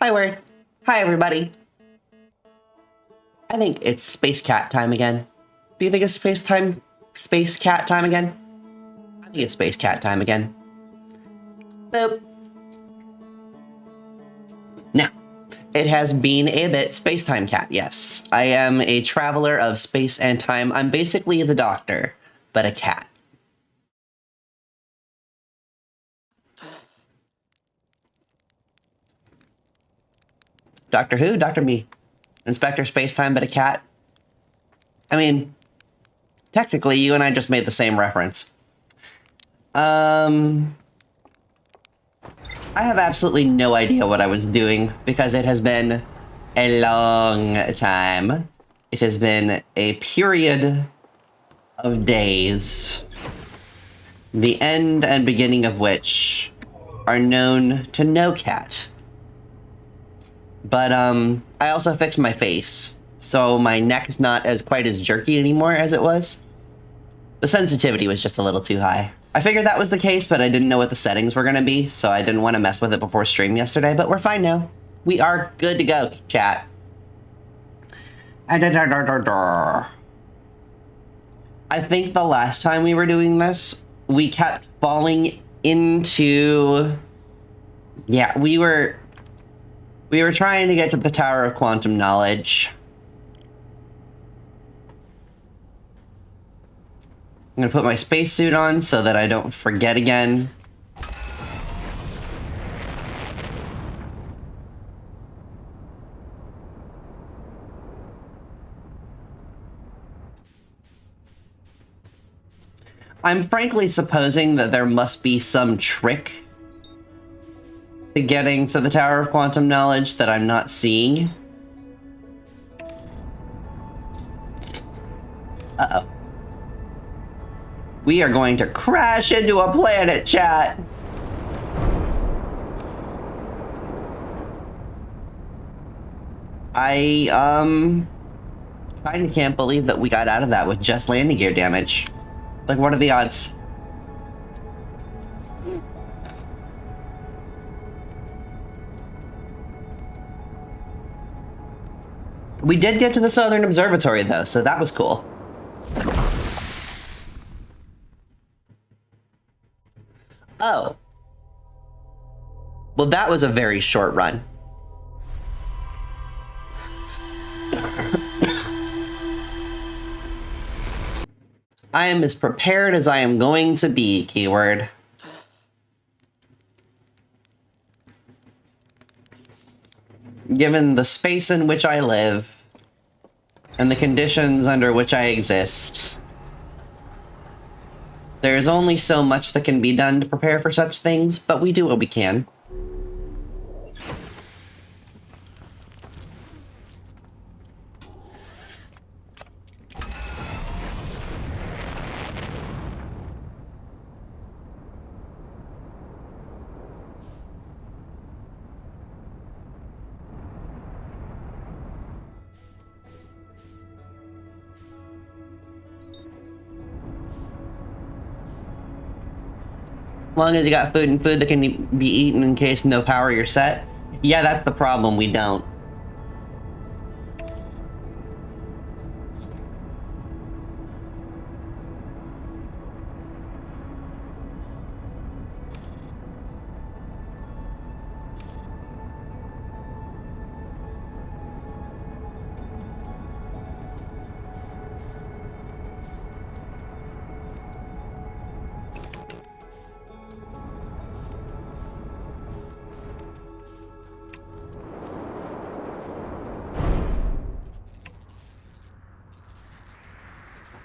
Hi, Word. Hi, everybody. I think it's Space Cat time again. Do you think it's Space Cat time again? I think it's Space Cat time again. Boop. Now, it has been a bit Space-Time Cat, yes. I am a traveler of space and time. I'm basically the Doctor, but a cat. Doctor Who? Doctor Me. Inspector Spacetime, but a cat. I mean, technically, you and I just made the same reference. I have absolutely no idea what I was doing because it has been a long time. It has been a period of days, the end and beginning of which are known to no cat. But I also fixed my face, so my neck is not quite as jerky anymore as it was. The sensitivity was just a little too high. I figured that was the case, but I didn't know what the settings were going to be, so I didn't want to mess with it before stream yesterday, but we're fine now. We are good to go, chat. I think the last time we were doing this, we kept falling into... Yeah, we were trying to get to the Tower of Quantum Knowledge. I'm gonna put my spacesuit on so that I don't forget again. I'm frankly supposing that there must be some trick to getting to the Tower of Quantum Knowledge that I'm not seeing. Uh-oh. We are going to crash into a planet, chat. I, kinda can't believe that we got out of that with just landing gear damage. Like, what are the odds? We did get to the Southern Observatory, though, so that was cool. Oh. Well, that was a very short run. I am as prepared as I am going to be, keyword. Given the space in which I live, and the conditions under which I exist, there is only so much that can be done to prepare for such things, but we do what we can. As long as you got food and food that can be eaten in case no power, you're set. Yeah, that's the problem, we don't.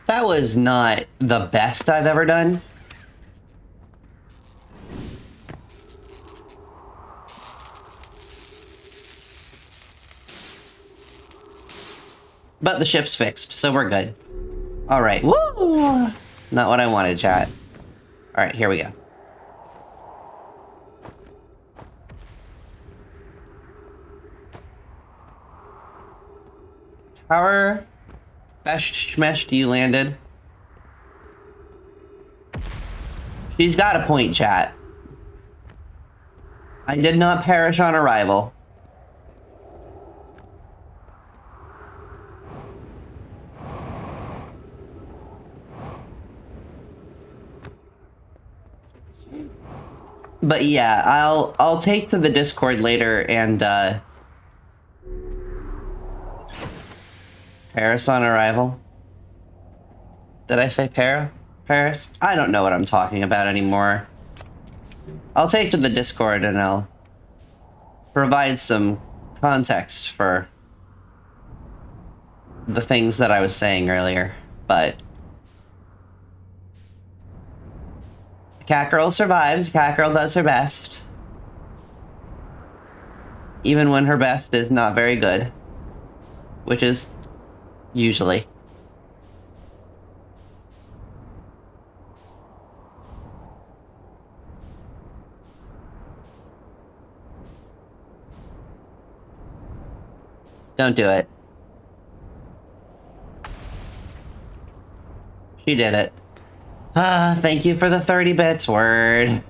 That was not the best I've ever done. But the ship's fixed, so we're good. All right, woo! Not what I wanted, chat. All right, here we go. Tower. Best you landed. She's got a point, chat. I did not perish on arrival. But yeah, I'll take to the Discord later and Paris on arrival. Did I say Paris? I don't know what I'm talking about anymore. I'll take to the Discord and I'll provide some context for the things that I was saying earlier, but Cat Girl survives. Cat Girl does her best. Even when her best is not very good. Which is usually. Don't do it. She did it. Thank you for the 30 bits, word.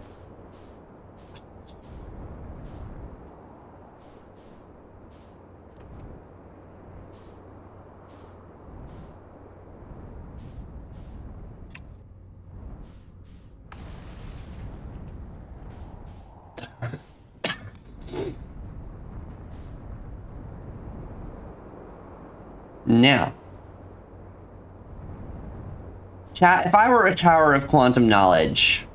Now. Chat, if I were a tower of quantum knowledge,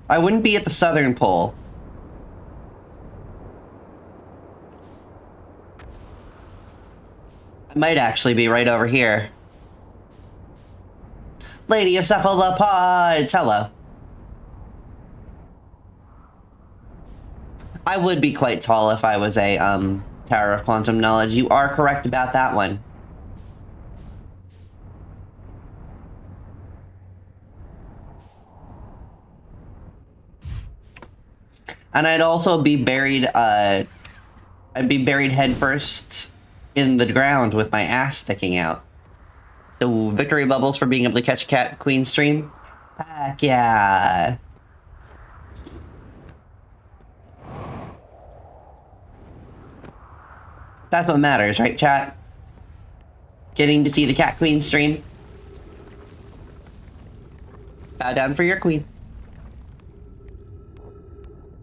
I wouldn't be at the southern pole. I might actually be right over here. Lady of Cephalopods, hello. I would be quite tall if I was a, tower of quantum knowledge. You are correct about that one. And I'd also be buried, I'd be buried headfirst in the ground with my ass sticking out. So, victory bubbles for being able to catch a Cat Queen stream? Heck yeah. That's what matters, right, chat? Getting to see the Cat Queen stream. Bow down for your queen.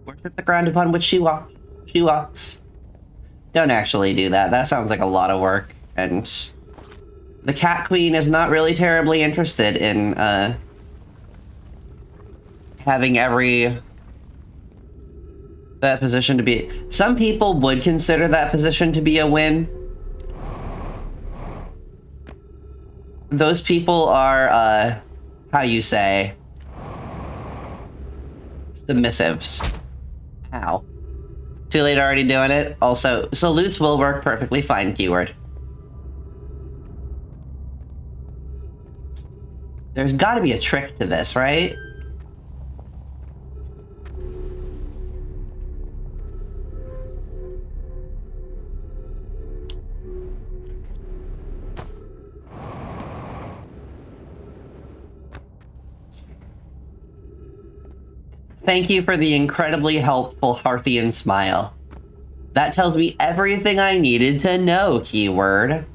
Worship the ground upon which she walks. Don't actually do that. That sounds like a lot of work. And the Cat Queen is not really terribly interested in having that position to be. Some people would consider that position to be a win. Those people are how you say, submissives. How? Too late already doing it. Also, salutes will work perfectly fine, keyword. There's gotta be a trick to this, right? Thank you for the incredibly helpful Hearthian smile. That tells me everything I needed to know, keyword.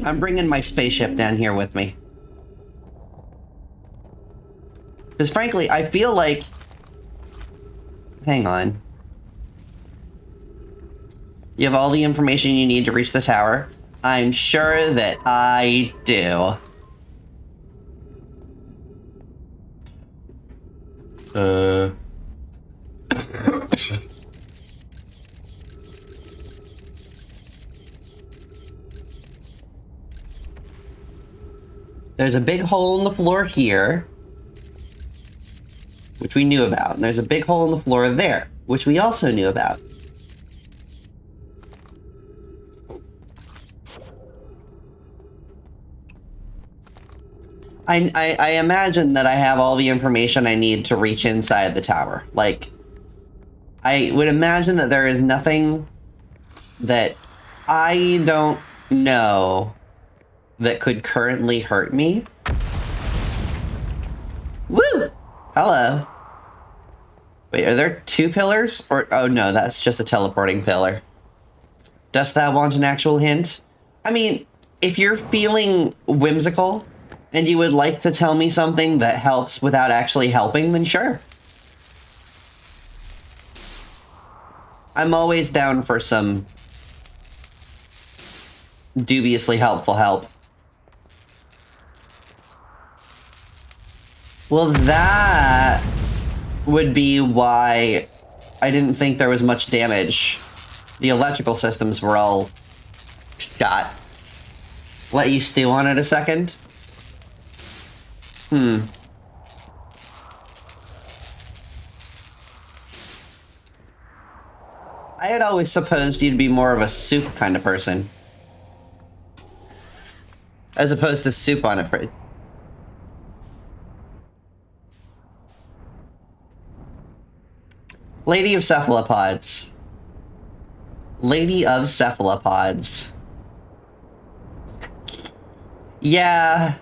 I'm bringing my spaceship down here with me. Because frankly, I feel like... Hang on. You have all the information you need to reach the tower. I'm sure that I do. There's a big hole in the floor here, which we knew about. And there's a big hole in the floor there, which we also knew about. I imagine that I have all the information I need to reach inside the tower. Like, I would imagine that there is nothing that I don't know that could currently hurt me. Woo! Hello. Wait, are there two pillars? Or, oh no, that's just a teleporting pillar. Dost thou want an actual hint? I mean, if you're feeling whimsical and you would like to tell me something that helps without actually helping, then sure. I'm always down for some dubiously helpful help. Well, that would be why I didn't think there was much damage. The electrical systems were all shot. Let you stew on it a second. I had always supposed you'd be more of a soup kind of person. As opposed to soup on it. Lady of Cephalopods. Lady of Cephalopods. Yeah.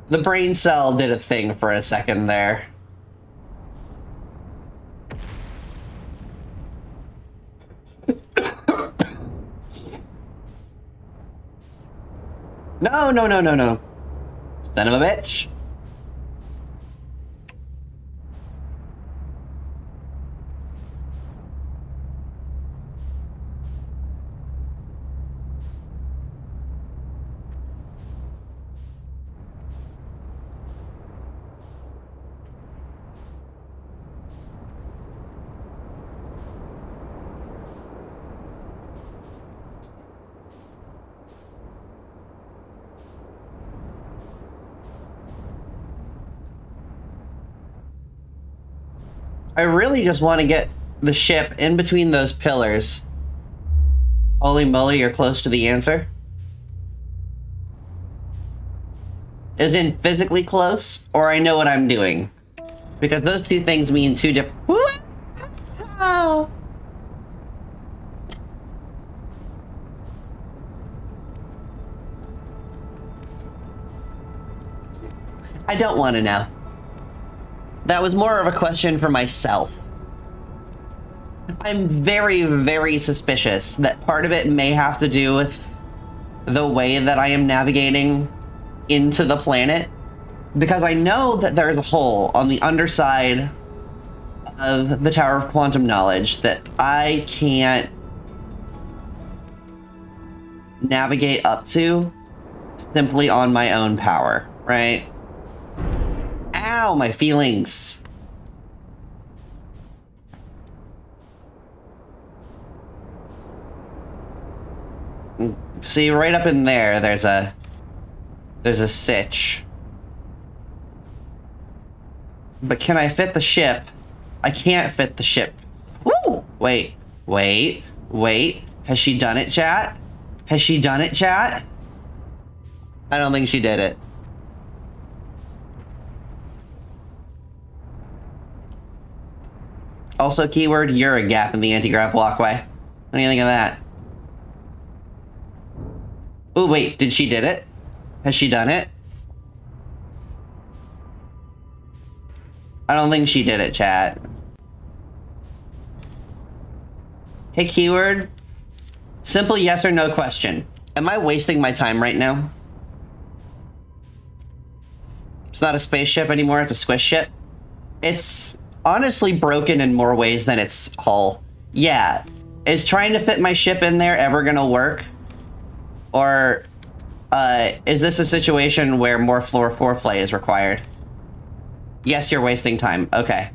The brain cell did a thing for a second there. No, no, no, no, no. Son of a bitch. I really just want to get the ship in between those pillars. Holy moly, you're close to the answer. Is in physically close, or I know what I'm doing? Because those two things mean two different... Oh. I don't want to know. That was more of a question for myself. I'm very, very suspicious that part of it may have to do with the way that I am navigating into the planet, because I know that there's a hole on the underside of the Tower of Quantum Knowledge that I can't navigate up to simply on my own power, right? Ow, my feelings. See, right up in there, there's a sitch. But can I fit the ship? I can't fit the ship. Woo! Wait. Has she done it, chat? Has she done it, chat? I don't think she did it. Also, keyword, you're a gap in the anti-grav walkway. What do you think of that? Oh, wait, did she did it? Has she done it? I don't think she did it, chat. Hey, keyword. Simple yes or no question. Am I wasting my time right now? It's not a spaceship anymore, it's a squish ship. It's honestly broken in more ways than its hull. Yeah. Is trying to fit my ship in there ever gonna work? Or is this a situation where more floor foreplay is required? Yes, you're wasting time. Okay.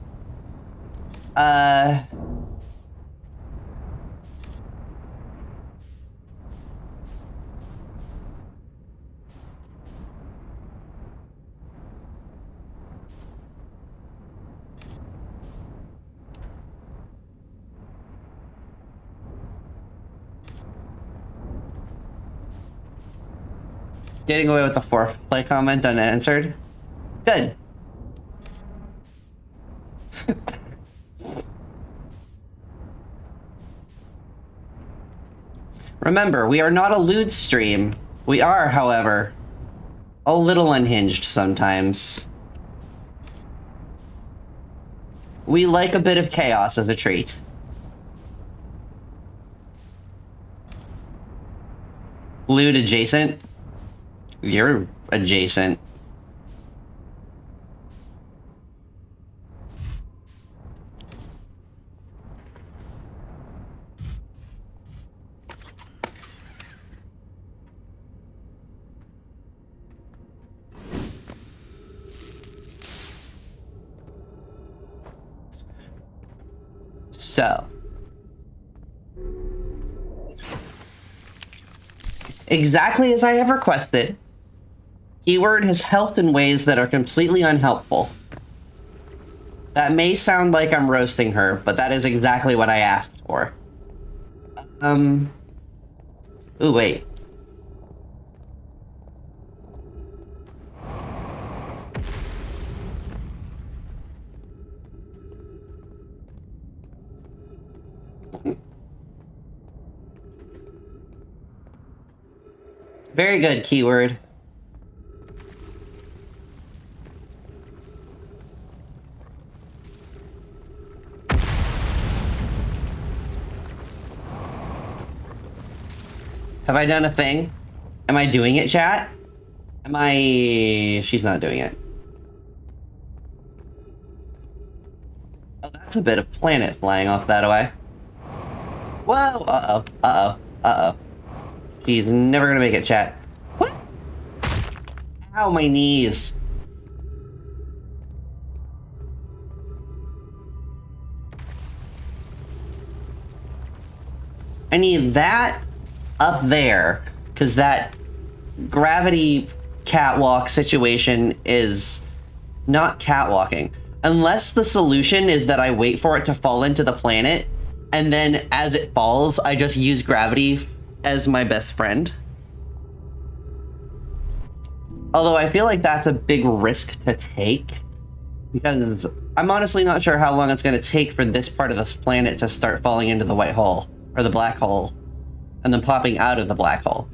Getting away with the foreplay comment unanswered. Good. Remember, we are not a lewd stream. We are, however, a little unhinged sometimes. We like a bit of chaos as a treat. glued adjacent? You're adjacent. So, exactly as I have requested, Keyword has helped in ways that are completely unhelpful. That may sound like I'm roasting her, but that is exactly what I asked for. Ooh, wait. Very good, Keyword. Have I done a thing? Am I doing it, chat? Am I... She's not doing it. Oh, that's a bit of planet flying off that way. Whoa! Uh-oh. Uh-oh. Uh-oh. She's never gonna make it, chat. What? Ow, my knees. I need that up there, because that gravity catwalk situation is not catwalking. Unless the solution is that I wait for it to fall into the planet, and then as it falls, I just use gravity as my best friend. Although I feel like that's a big risk to take, because I'm honestly not sure how long it's going to take for this part of this planet to start falling into the white hole, or the black hole, and then popping out of the black hole.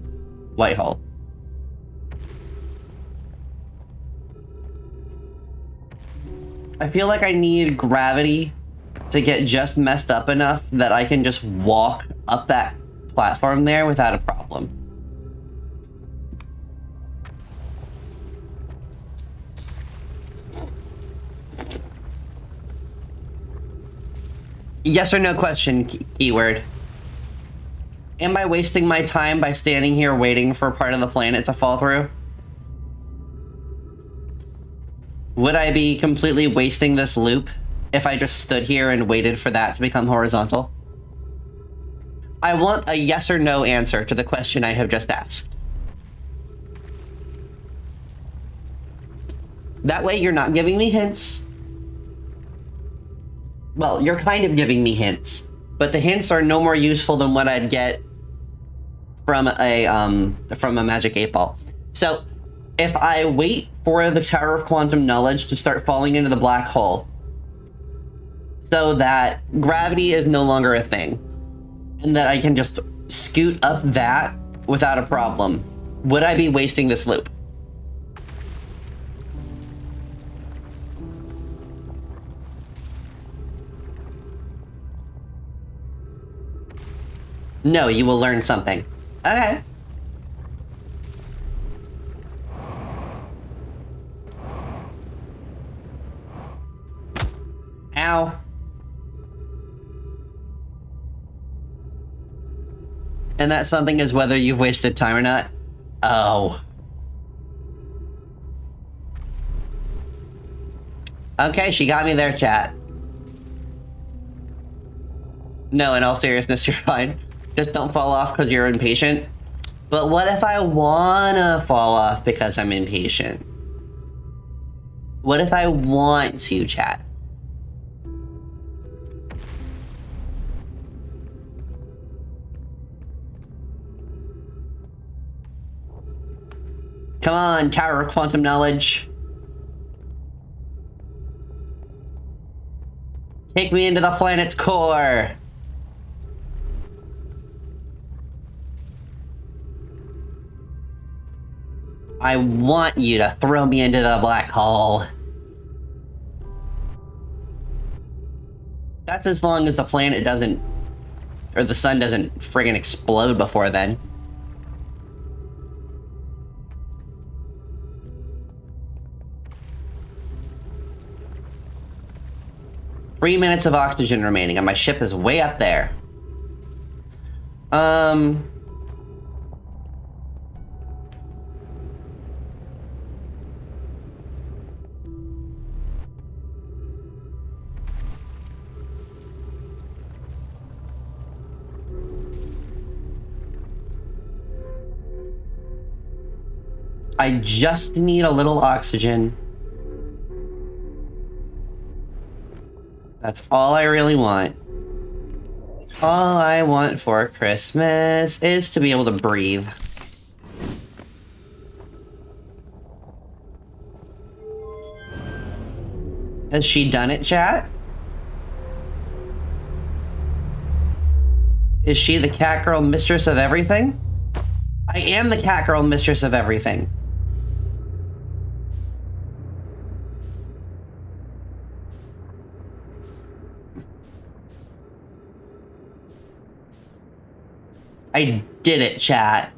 White hole. I feel like I need gravity to get just messed up enough that I can just walk up that platform there without a problem. Yes or no question, Keyword. Am I wasting my time by standing here waiting for part of the planet to fall through? Would I be completely wasting this loop if I just stood here and waited for that to become horizontal? I want a yes or no answer to the question I have just asked. That way you're not giving me hints. Well, you're kind of giving me hints, but the hints are no more useful than what I'd get from a Magic 8 Ball. So, if I wait for the Tower of Quantum Knowledge to start falling into the black hole, so that gravity is no longer a thing, and that I can just scoot up that without a problem, would I be wasting this loop? No, you will learn something. Okay. Ow. And that something is whether you've wasted time or not? Oh. Okay, she got me there, chat. No, in all seriousness, you're fine. Just don't fall off because you're impatient. But what if I wanna fall off because I'm impatient? What if I want to, chat? Come on, Tower of Quantum Knowledge. Take me into the planet's core. I want you to throw me into the black hole. That's as long as the planet doesn't, or the sun doesn't friggin' explode before then. 3 minutes of oxygen remaining, and my ship is way up there. I just need a little oxygen. That's all I really want. All I want for Christmas is to be able to breathe. Has she done it, chat? Is she the cat girl mistress of everything? I am the cat girl mistress of everything. I did it, chat.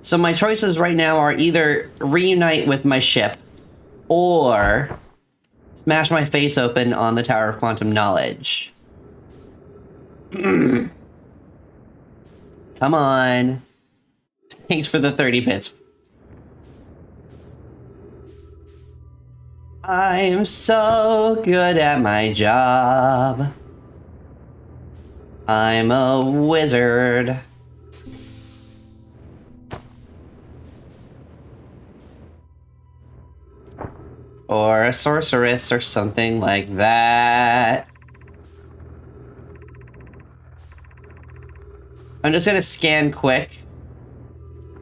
So my choices right now are either reunite with my ship or smash my face open on the Tower of Quantum Knowledge. Come on. Thanks for the 30 bits. I'm so good at my job. I'm a wizard. Or a sorceress or something like that. I'm just gonna scan quick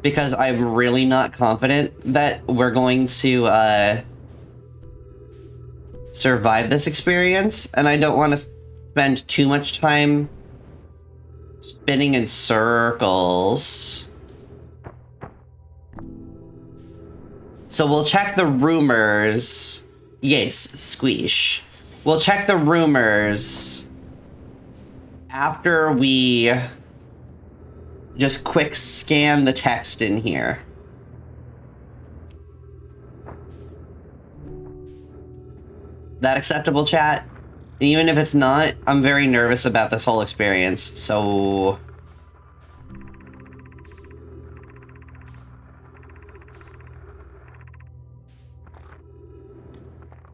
because I'm really not confident that we're going to survive this experience, and I don't want to spend too much time spinning in circles. So we'll check the rumors. Yes, squeesh. We'll check the rumors after we just quick scan the text in here. That acceptable, chat? Even if it's not, I'm very nervous about this whole experience, so...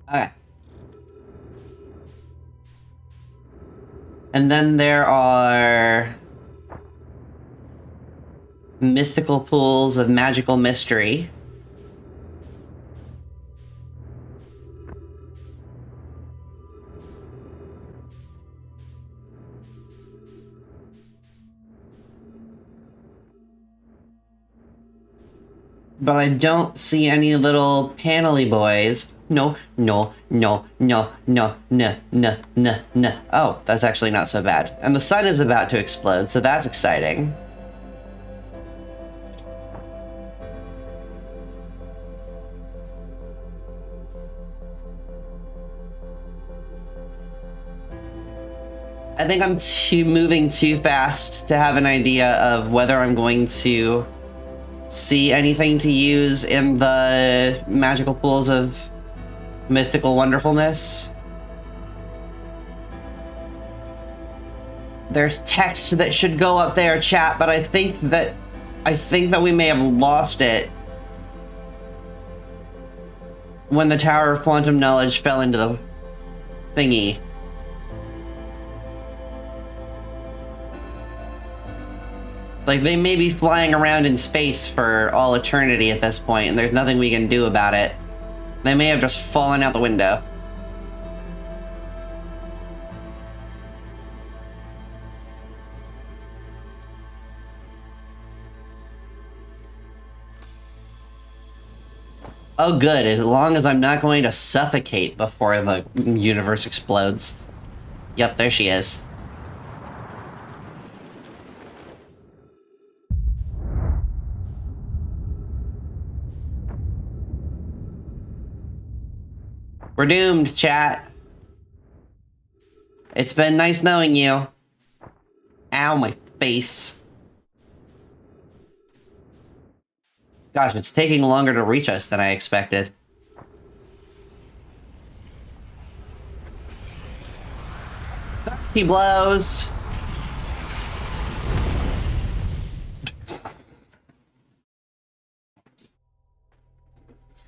Okay. And then there are mystical pools of magical mystery. But I don't see any little panely boys. No, no, no, no, no, no, no, no, no. Oh, that's actually not so bad. And the sun is about to explode, so that's exciting. I think I'm moving too fast to have an idea of whether I'm going to see anything to use in the magical pools of mystical wonderfulness. There's text that should go up there, chat, but I think that we may have lost it when the Tower of Quantum Knowledge fell into the thingy. Like, they may be flying around in space for all eternity at this point, and there's nothing we can do about it. They may have just fallen out the window. Oh good, as long as I'm not going to suffocate before the universe explodes. Yep, there she is. We're doomed, chat. It's been nice knowing you. Ow, my face. Gosh, it's taking longer to reach us than I expected. He blows.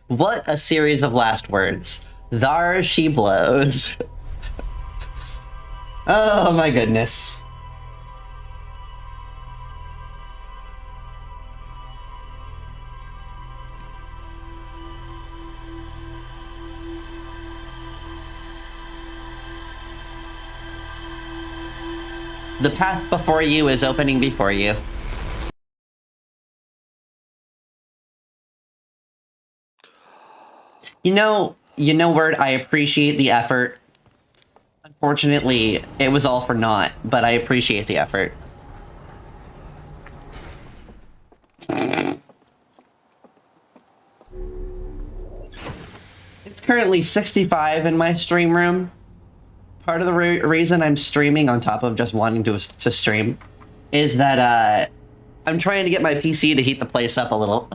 What a series of last words. Thar she blows. Oh my goodness. The path before you is opening before you. You know, Word, I appreciate the effort. Unfortunately, it was all for naught, but I appreciate the effort. It's currently 65 in my stream room. Part of the reason I'm streaming on top of just wanting to stream is that I'm trying to get my PC to heat the place up a little.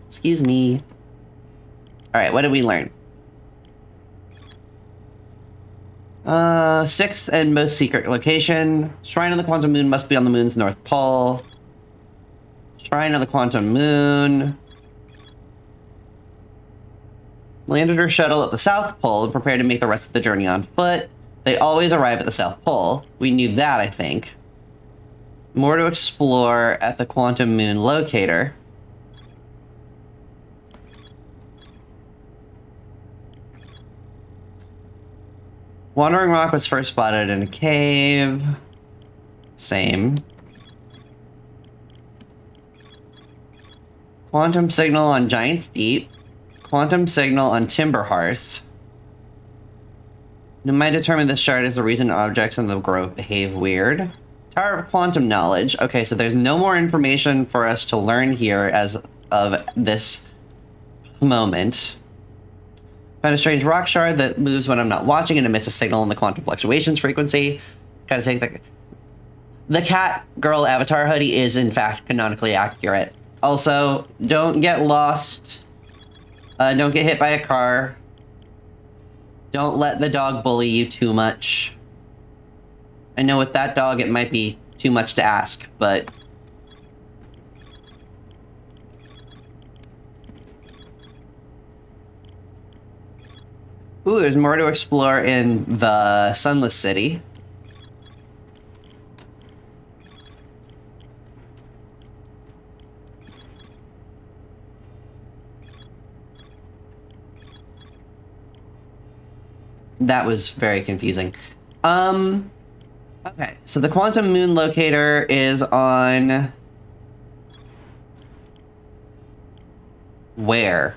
Excuse me. All right, what did we learn? 6th and most secret location. Shrine of the Quantum Moon must be on the moon's north pole. Shrine of the Quantum Moon. Landed her shuttle at the South Pole and prepared to make the rest of the journey on foot. They always arrive at the South Pole. We knew that, I think. More to explore at the Quantum Moon locator. Wandering Rock was first spotted in a cave. Same. Quantum signal on Giant's Deep. Quantum signal on Timberhearth. You might determine this shard is the reason objects in the grove behave weird. Tower of Quantum Knowledge. Okay, so there's no more information for us to learn here as of this moment. Found a strange rock shard that moves when I'm not watching and emits a signal in the quantum fluctuations frequency. Gotta take the cat girl avatar hoodie is in fact canonically accurate. Also, don't get lost. Don't get hit by a car. Don't let the dog bully you too much. I know with that dog it might be too much to ask, but... Ooh, there's more to explore in the Sunless City. That was very confusing. Okay, so the Quantum Moon locator is on... where?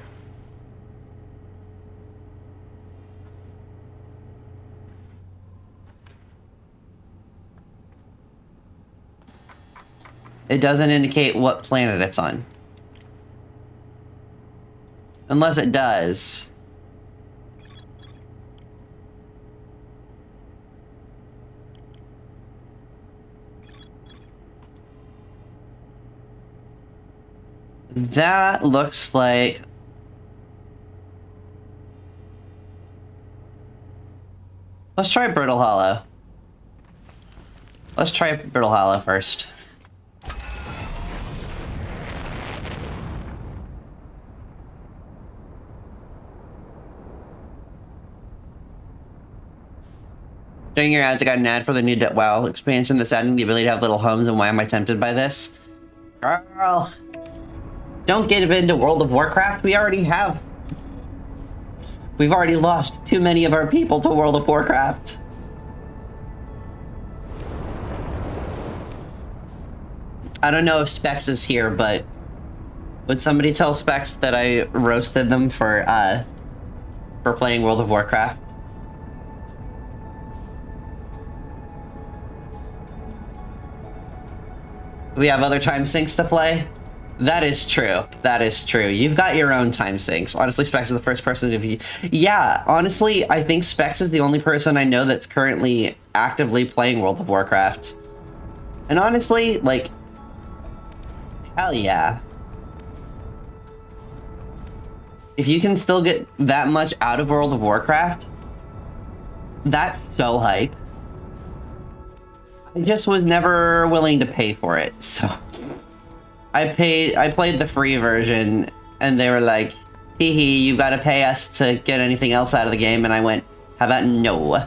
It doesn't indicate what planet it's on. Unless it does. That looks like... Let's try Brittle Hollow. Let's try Brittle Hollow first. During your ads, I got an ad for the new WoW expansion that's adding the ability to have little homes, and why am I tempted by this? Girl, don't get into World of Warcraft. We've already lost too many of our people to World of Warcraft. I don't know if Specs is here, but would somebody tell Specs that I roasted them for playing World of Warcraft? We have other time sinks to play? That is true. That is true. You've got your own time sinks. Honestly, Specs is the first person to view. Yeah, honestly, I think Specs is the only person I know that's currently actively playing World of Warcraft. And honestly, like, hell yeah. If you can still get that much out of World of Warcraft, that's so hype. I just was never willing to pay for it, so I played the free version, and they were like, "Teehee, you gotta pay us to get anything else out of the game," and I went, "How about no?"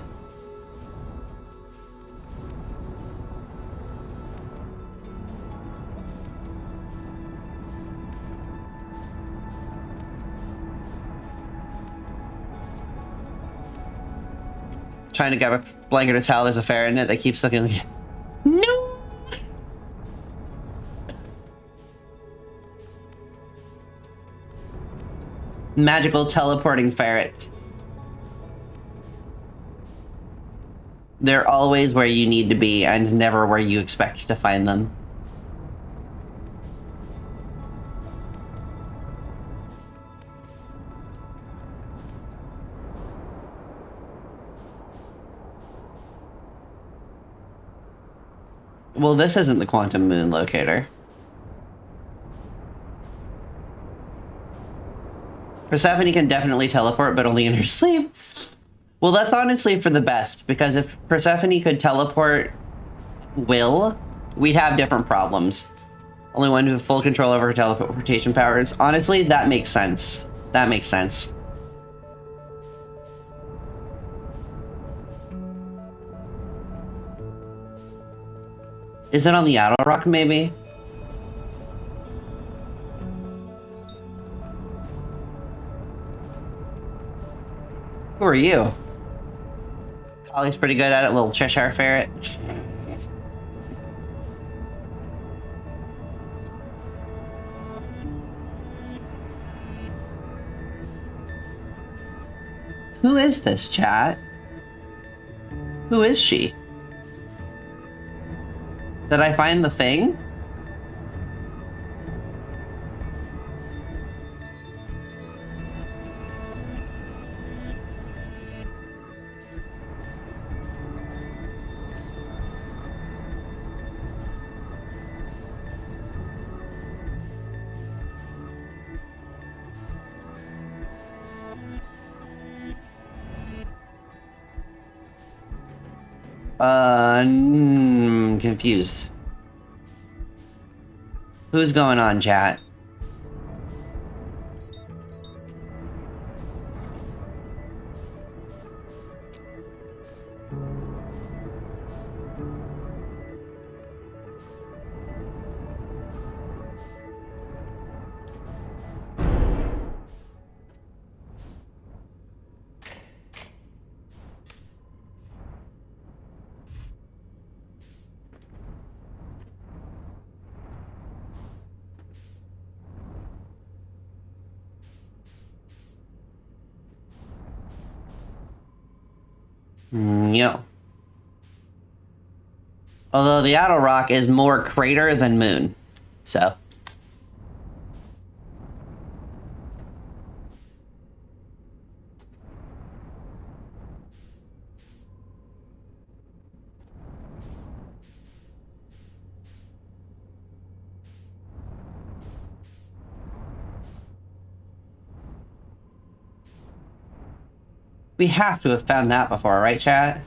Trying to grab a blanket or towel, there's a ferret in it that keeps looking like, no! Magical teleporting ferrets. They're always where you need to be and never where you expect to find them. Well, this isn't the quantum moon locator. Persephone can definitely teleport, but only in her sleep. Well, that's honestly for the best, because if Persephone could teleport Will, we'd have different problems. Only one who have full control over her teleportation powers. Honestly, that makes sense. That makes sense. Is it on the Adel Rock, maybe? Who are you? Collie's pretty good at it, little Cheshire ferret. Who is this, chat? Who is she? Did I find the thing? Confused. Who's going on, chat? Yep. Although the Adel Rock is more crater than moon, so. We have to have found that before, right, chat?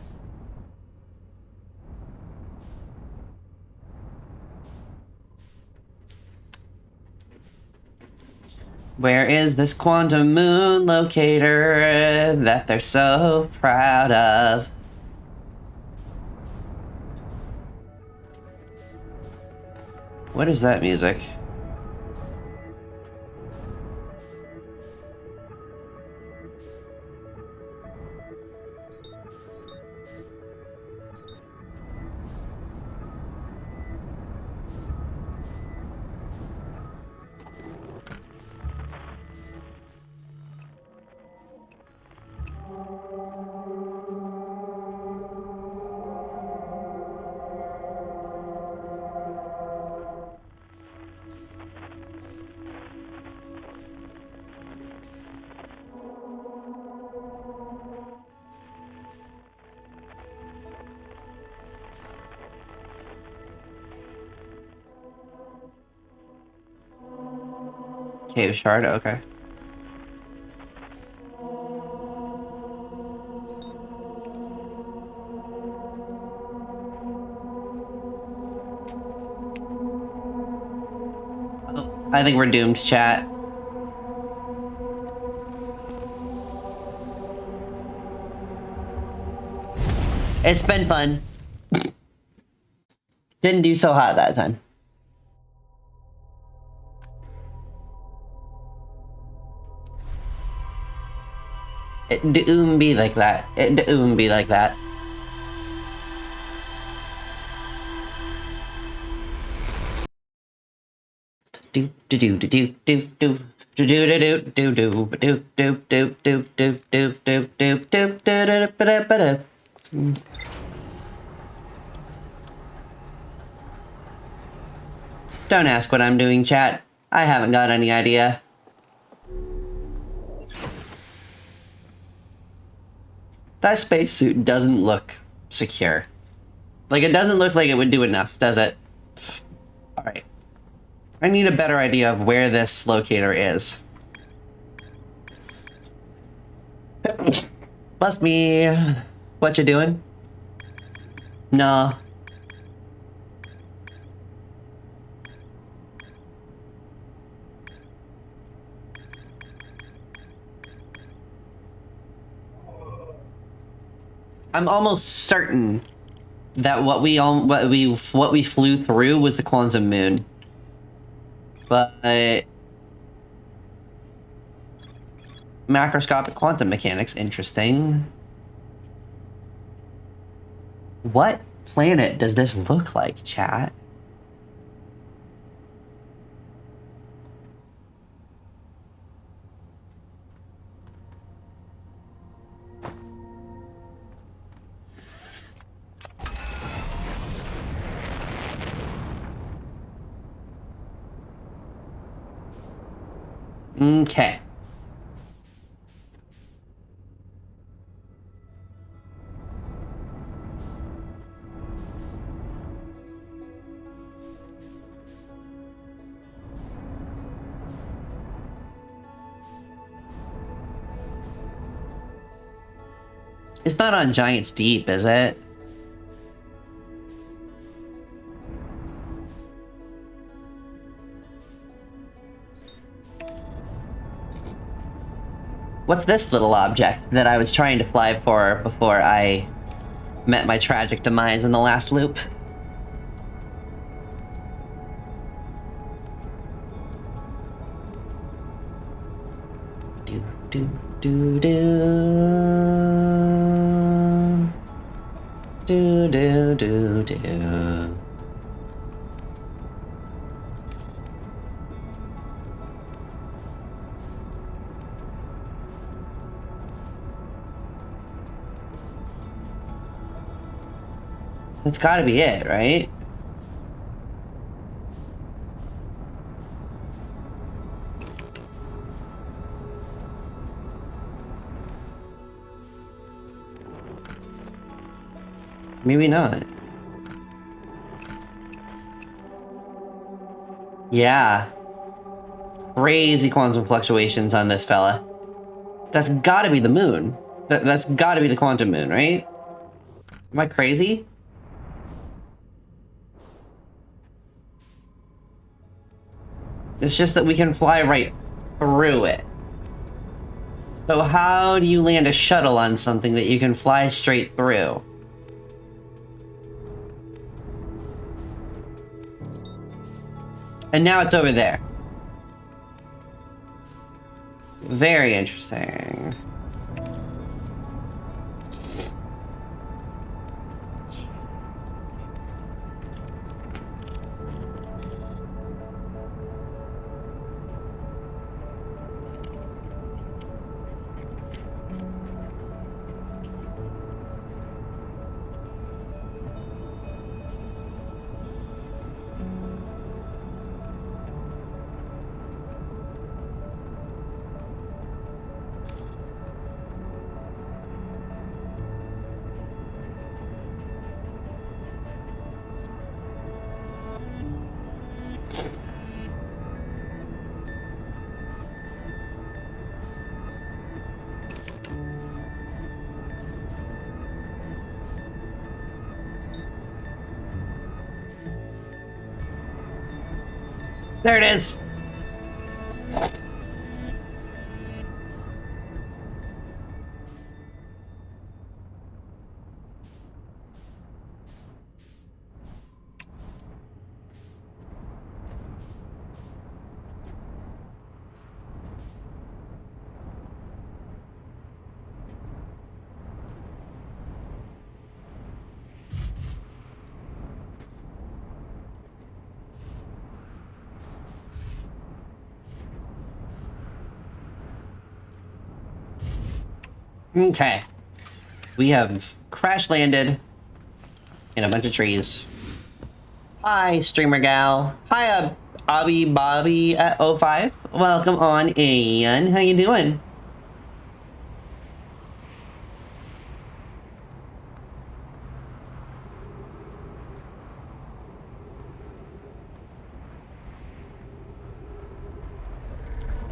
Where is this quantum moon locator that they're so proud of? What is that music? Cave shard, okay. Oh, I think we're doomed, chat. It's been fun. Didn't do so hot that time. It do be like that. It do be like that. Do do do do do do do. Do do do do do do do do do do do do do do do. Don't ask what I'm doing, chat. I haven't got any idea. That spacesuit doesn't look secure. Like, it doesn't look like it would do enough, does it? Alright. I need a better idea of where this locator is. Bless me. What you doing? No. I'm almost certain that what we flew through was the quantum moon. But macroscopic quantum mechanics, interesting. What planet does this look like, chat? Okay. It's not on Giant's Deep, is it? What's this little object that I was trying to fly for before I met my tragic demise in the last loop? Do do do do do do do. That's gotta be it, right? Maybe not. Yeah. Crazy quantum fluctuations on this fella. That's gotta be the moon. That's gotta be the quantum moon, right? Am I crazy? It's just that we can fly right through it. So how do you land a shuttle on something that you can fly straight through? And now it's over there. Very interesting. There it is. Okay. We have crash landed in a bunch of trees. Hi, streamer gal. Hi, Abby Bobby at 05. Welcome on in. How you doing?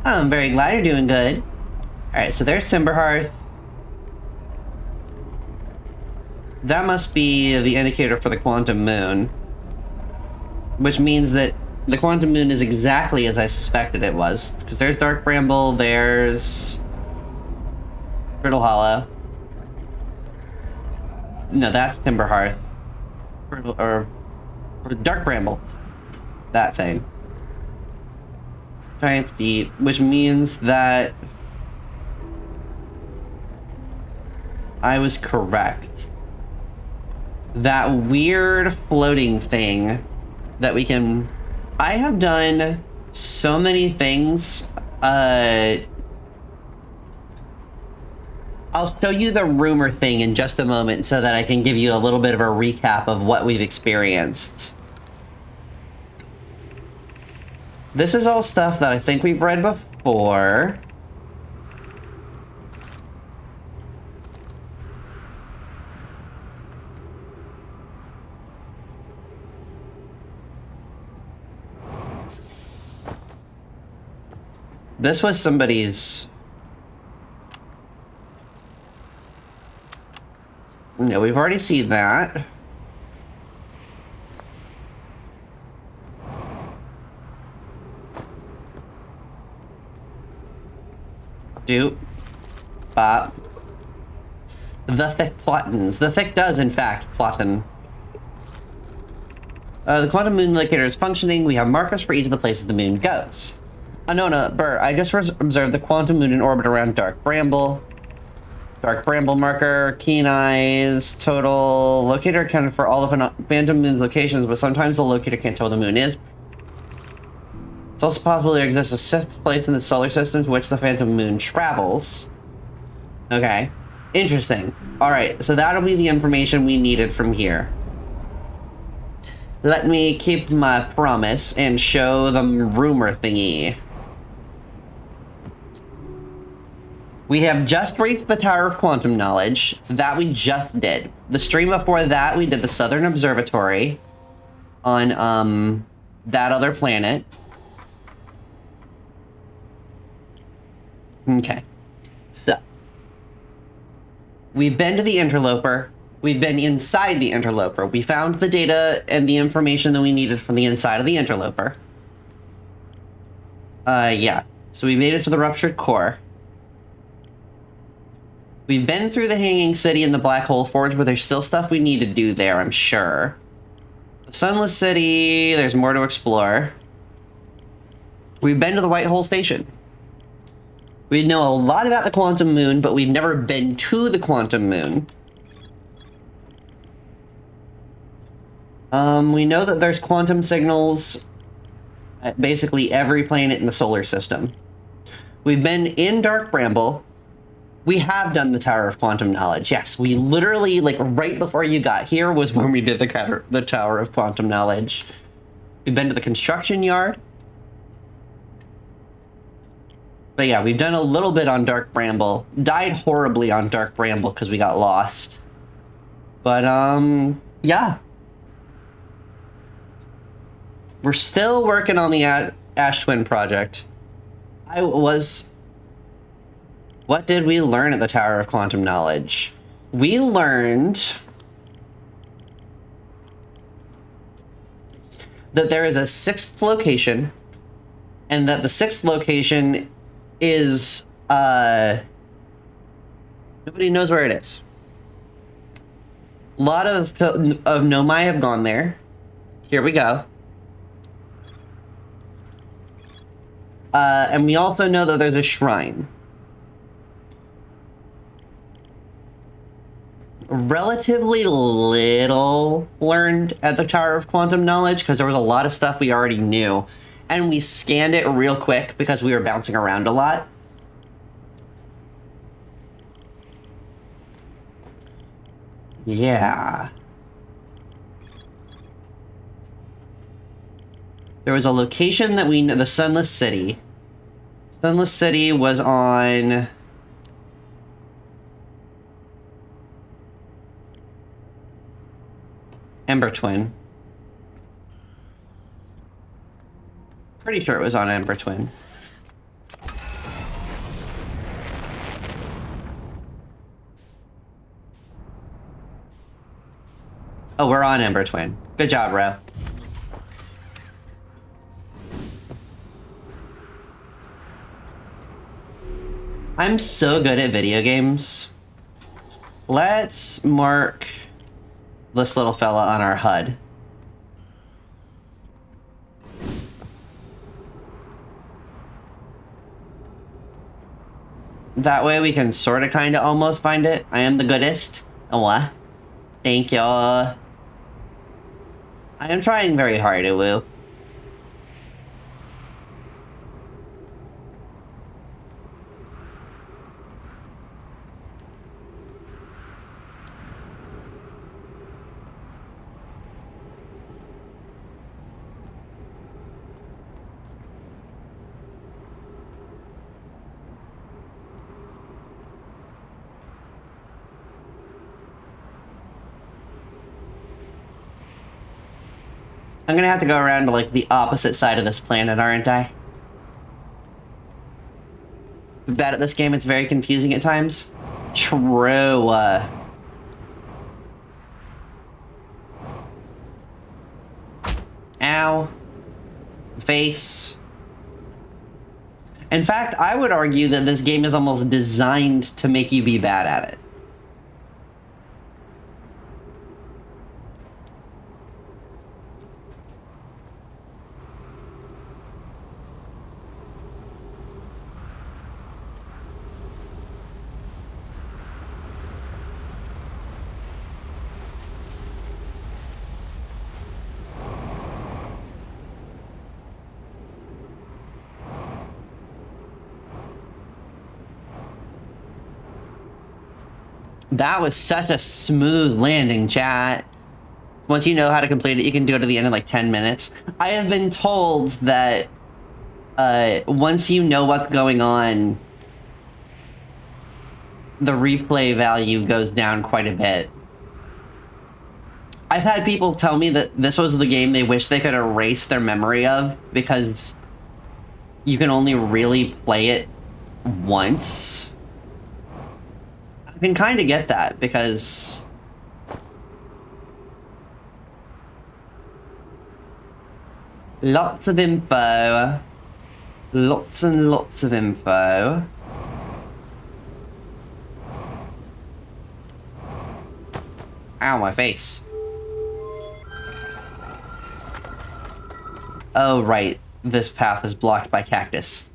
I'm very glad you're doing good. Alright, so there's Timberhearth. That must be the indicator for the Quantum Moon. Which means that the Quantum Moon is exactly as I suspected it was. Because there's Dark Bramble, there's Brittle Hollow. No, that's Timberhearth. Or Dark Bramble. That thing. Giant's Deep, which means that I was correct. That weird floating thing that we can... I have done so many things. I'll show you the rumor thing in just a moment so that I can give you a little bit of a recap of what we've experienced. This is all stuff that I think we've read before. This was somebody's... No, we've already seen that. Doop. Bop. The Thick plottons. The Thick does, in fact, plotten. The quantum moon locator is functioning. We have markers for each of the places the moon goes. Anona, Burr, I just observed the quantum moon in orbit around Dark Bramble. Dark Bramble marker, keen eyes, total. Locator accounted for all of Phantom Moon's locations, but sometimes the locator can't tell where the moon is. It's also possible there exists a sixth place in the solar system to which the Phantom Moon travels. Okay. Interesting. Alright, so that'll be the information we needed from here. Let me keep my promise and show them rumor thingy. We have just reached the Tower of Quantum Knowledge. That we just did. The stream before that, we did the Southern Observatory on, that other planet. Okay. So. We've been to the Interloper. We've been inside the Interloper. We found the data and the information that we needed from the inside of the Interloper. Yeah. So we made it to the Ruptured Core. We've been through the Hanging City and the Black Hole Forge, but there's still stuff we need to do there, I'm sure. The Sunless City, there's more to explore. We've been to the White Hole Station. We know a lot about the Quantum Moon, but we've never been to the Quantum Moon. We know that there's quantum signals at basically every planet in the solar system. We've been in Dark Bramble. We have done the Tower of Quantum Knowledge. Yes, we literally, like, right before you got here was when we did the Tower of Quantum Knowledge. We've been to the construction yard. But yeah, we've done a little bit on Dark Bramble. Died horribly on Dark Bramble because we got lost. But, yeah. We're still working on the Ash Twin project. What did we learn at the Tower of Quantum Knowledge? We learned that there is a sixth location and that the sixth location is nobody knows where it is. A lot of Nomai have gone there. Here we go. And we also know that there's a shrine. Relatively little learned at the Tower of Quantum Knowledge because there was a lot of stuff we already knew. And we scanned it real quick because we were bouncing around a lot. Yeah. There was a location that we know, the Sunless City. Sunless City was on... Ember Twin. Pretty sure it was on Ember Twin. Oh, we're on Ember Twin. Good job, bro. I'm so good at video games. Let's mark this little fella on our HUD. That way we can sort of kind of almost find it. I am the goodest. Oh, what? Thank you. I am trying very hard, Uwu. I'm gonna have to go around to, like, the opposite side of this planet, aren't I? I'm bad at this game, it's very confusing at times. True. Ow. Face. In fact, I would argue that this game is almost designed to make you be bad at it. That was such a smooth landing, chat. Once you know how to complete it, you can do it at the end in like 10 minutes. I have been told that once you know what's going on, the replay value goes down quite a bit. I've had people tell me that this was the game they wish they could erase their memory of because you can only really play it once. I can kind of get that because lots of info, lots and lots of info. Ow, my face. Oh, right. This path is blocked by cactus.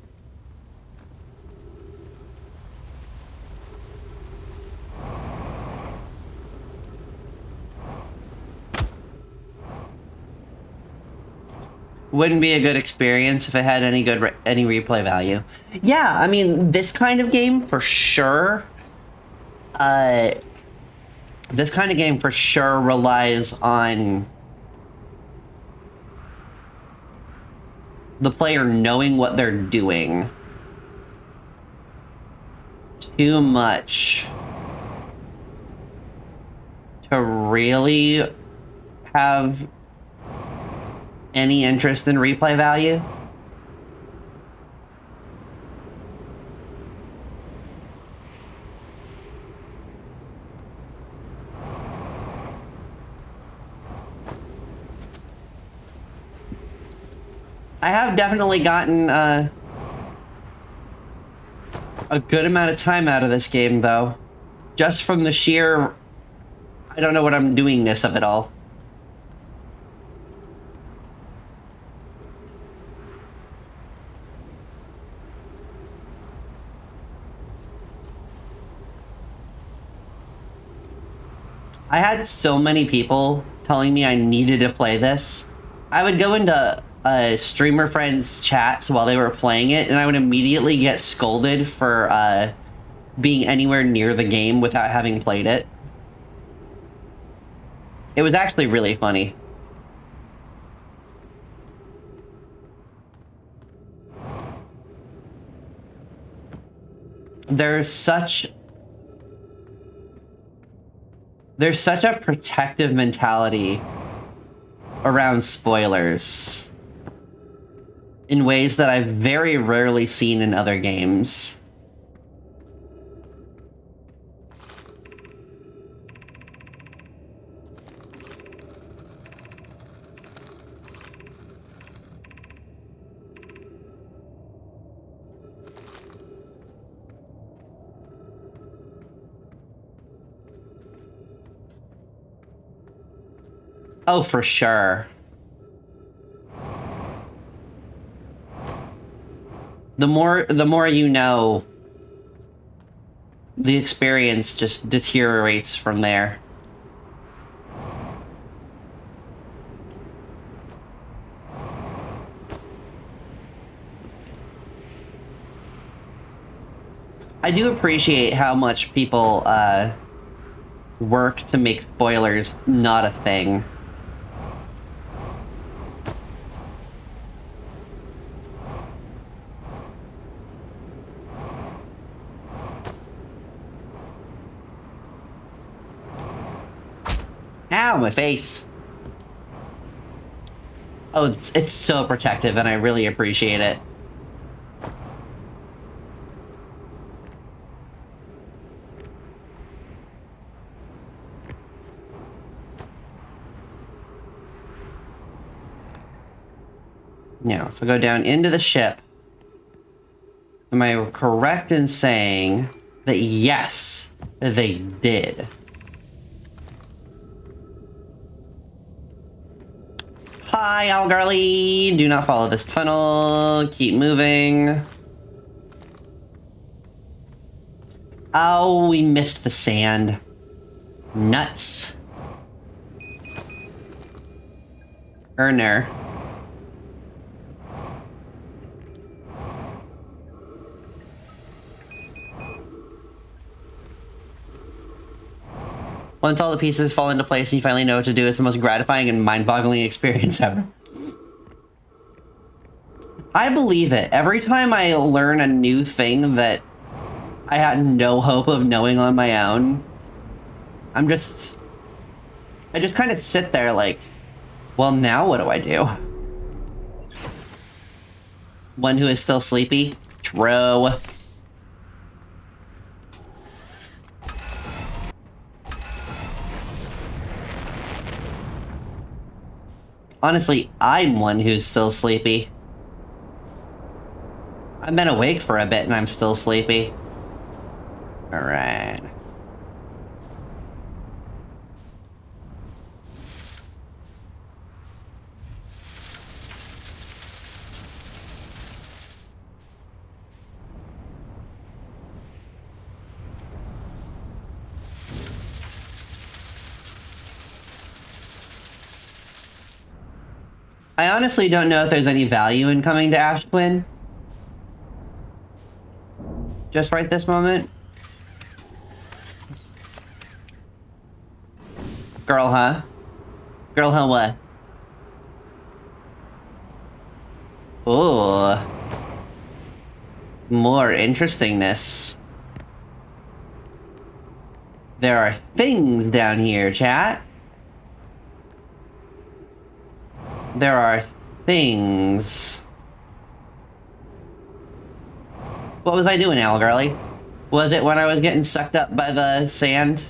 Wouldn't be a good experience if it had any good any replay value. Yeah, I mean, this kind of game for sure. This kind of game for sure relies on the player knowing what they're doing too much to really have any interest in replay value. I have definitely gotten a good amount of time out of this game, though. Just from the sheer, I don't know what I'm doingness of it all. I had so many people telling me I needed to play this. I would go into streamer friends' chats while they were playing it, and I would immediately get scolded for being anywhere near the game without having played it. It was actually really funny. There's such a protective mentality around spoilers in ways that I've very rarely seen in other games. Oh, for sure. The more you know, the experience just deteriorates from there. I do appreciate how much people work to make spoilers not a thing. Ow, my face. Oh, it's so protective, and I really appreciate it. Now, if I go down into the ship, am I correct in saying that yes, they did? Hi, Algarly! Do not follow this tunnel. Keep moving. Oh, we missed the sand. Nuts. Erner. Once all the pieces fall into place and you finally know what to do, it's the most gratifying and mind-boggling experience ever. I believe it. Every time I learn a new thing that I had no hope of knowing on my own, I just kind of sit there like, well, now what do I do? One who is still sleepy? True. Honestly, I'm one who's still sleepy. I've been awake for a bit and I'm still sleepy. Alright. I honestly don't know if there's any value in coming to Ash Twin. Just right this moment. Girl, huh? Girl, huh, what? Ooh. More interestingness. There are things down here, chat. There are things. What was I doing, Algarly? Was it when I was getting sucked up by the sand?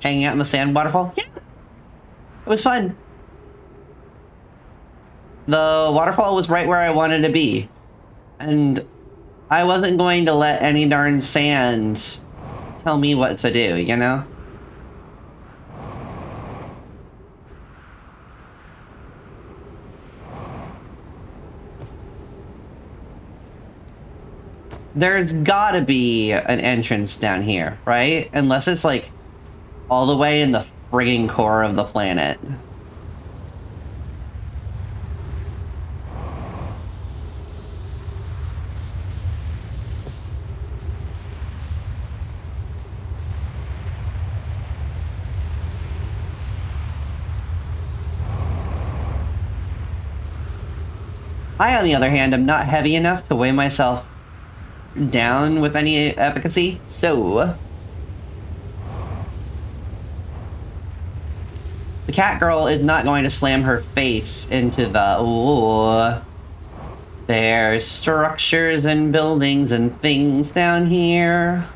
Hanging out in the sand waterfall? Yeah. It was fun. The waterfall was right where I wanted to be. And I wasn't going to let any darn sand tell me what to do, you know? There's gotta be an entrance down here, right? Unless it's like all the way in the frigging core of the planet. I, on the other hand, am not heavy enough to weigh myself down with any efficacy, so the cat girl is not going to slam her face into the... Ooh. There's structures and buildings and things down here.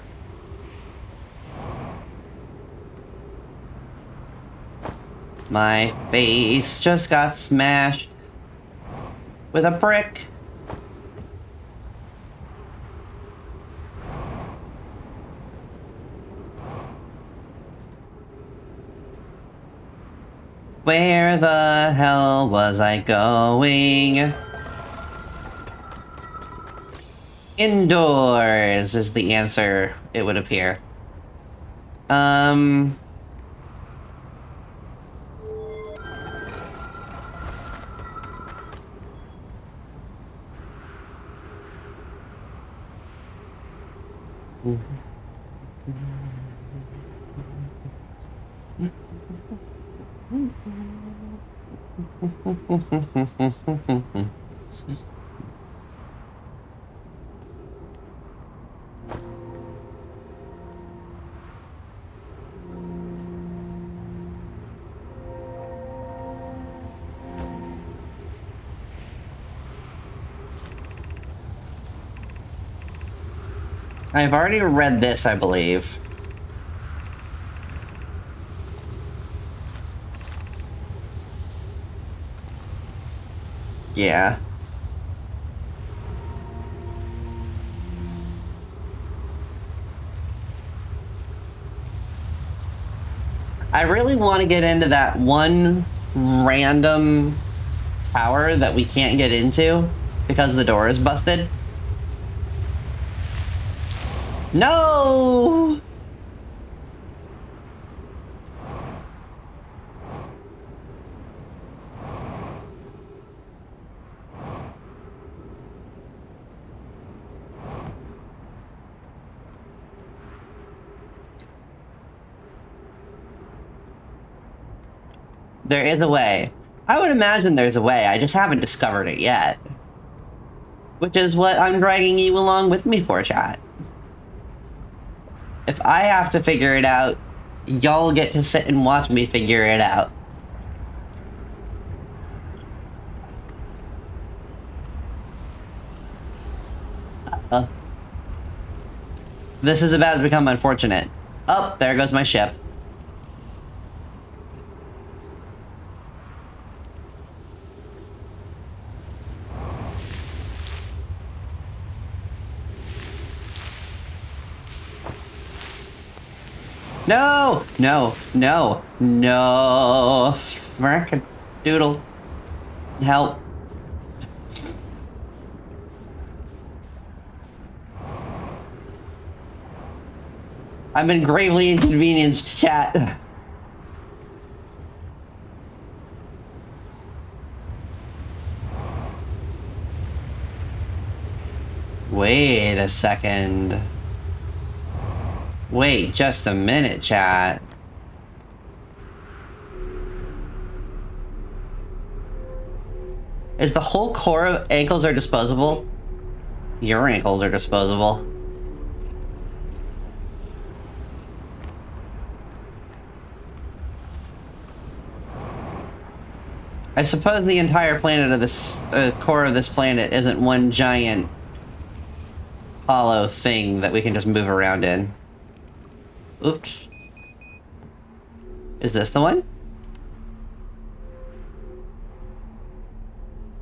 My face just got smashed with a brick. Where the hell was I going? Indoors is the answer, it would appear. I've already read this, I believe. Yeah. I really want to get into that one random tower that we can't get into because the door is busted. No! There is a way. I would imagine there's a way, I just haven't discovered it yet. Which is what I'm dragging you along with me for, chat. If I have to figure it out, y'all get to sit and watch me figure it out. This is about to become unfortunate. Oh, there goes my ship. No! No! No! No! Frickadoodle. Help. I've been gravely inconvenienced, chat. Wait a second. Wait just a minute, chat. Is the whole core of ankles are disposable? Your ankles are disposable. I suppose the entire planet of this core of this planet isn't one giant hollow thing that we can just move around in. Oops. Is this the one?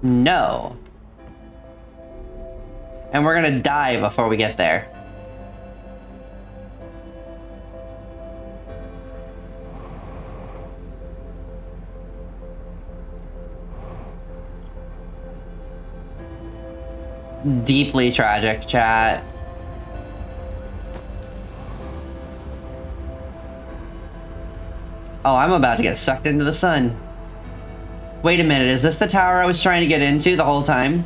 No. And we're gonna die before we get there. Deeply tragic, chat. Oh, I'm about to get sucked into the sun. Wait a minute, is this the tower I was trying to get into the whole time?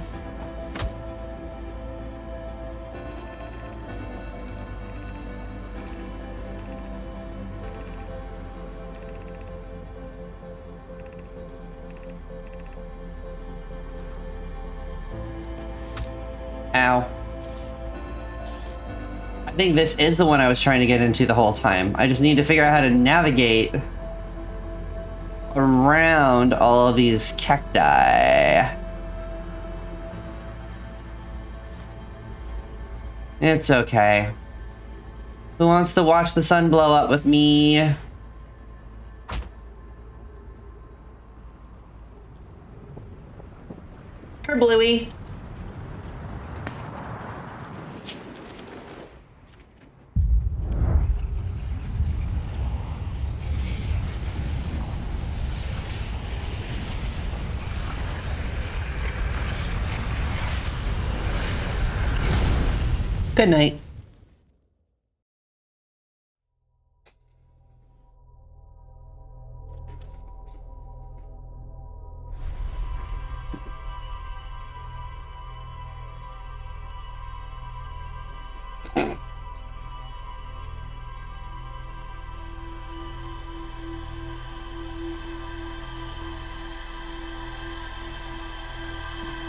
Ow. I think this is the one I was trying to get into the whole time. I just need to figure out how to navigate around all of these cacti. It's okay. Who wants to watch the sun blow up with me? Kerbluey. Good night.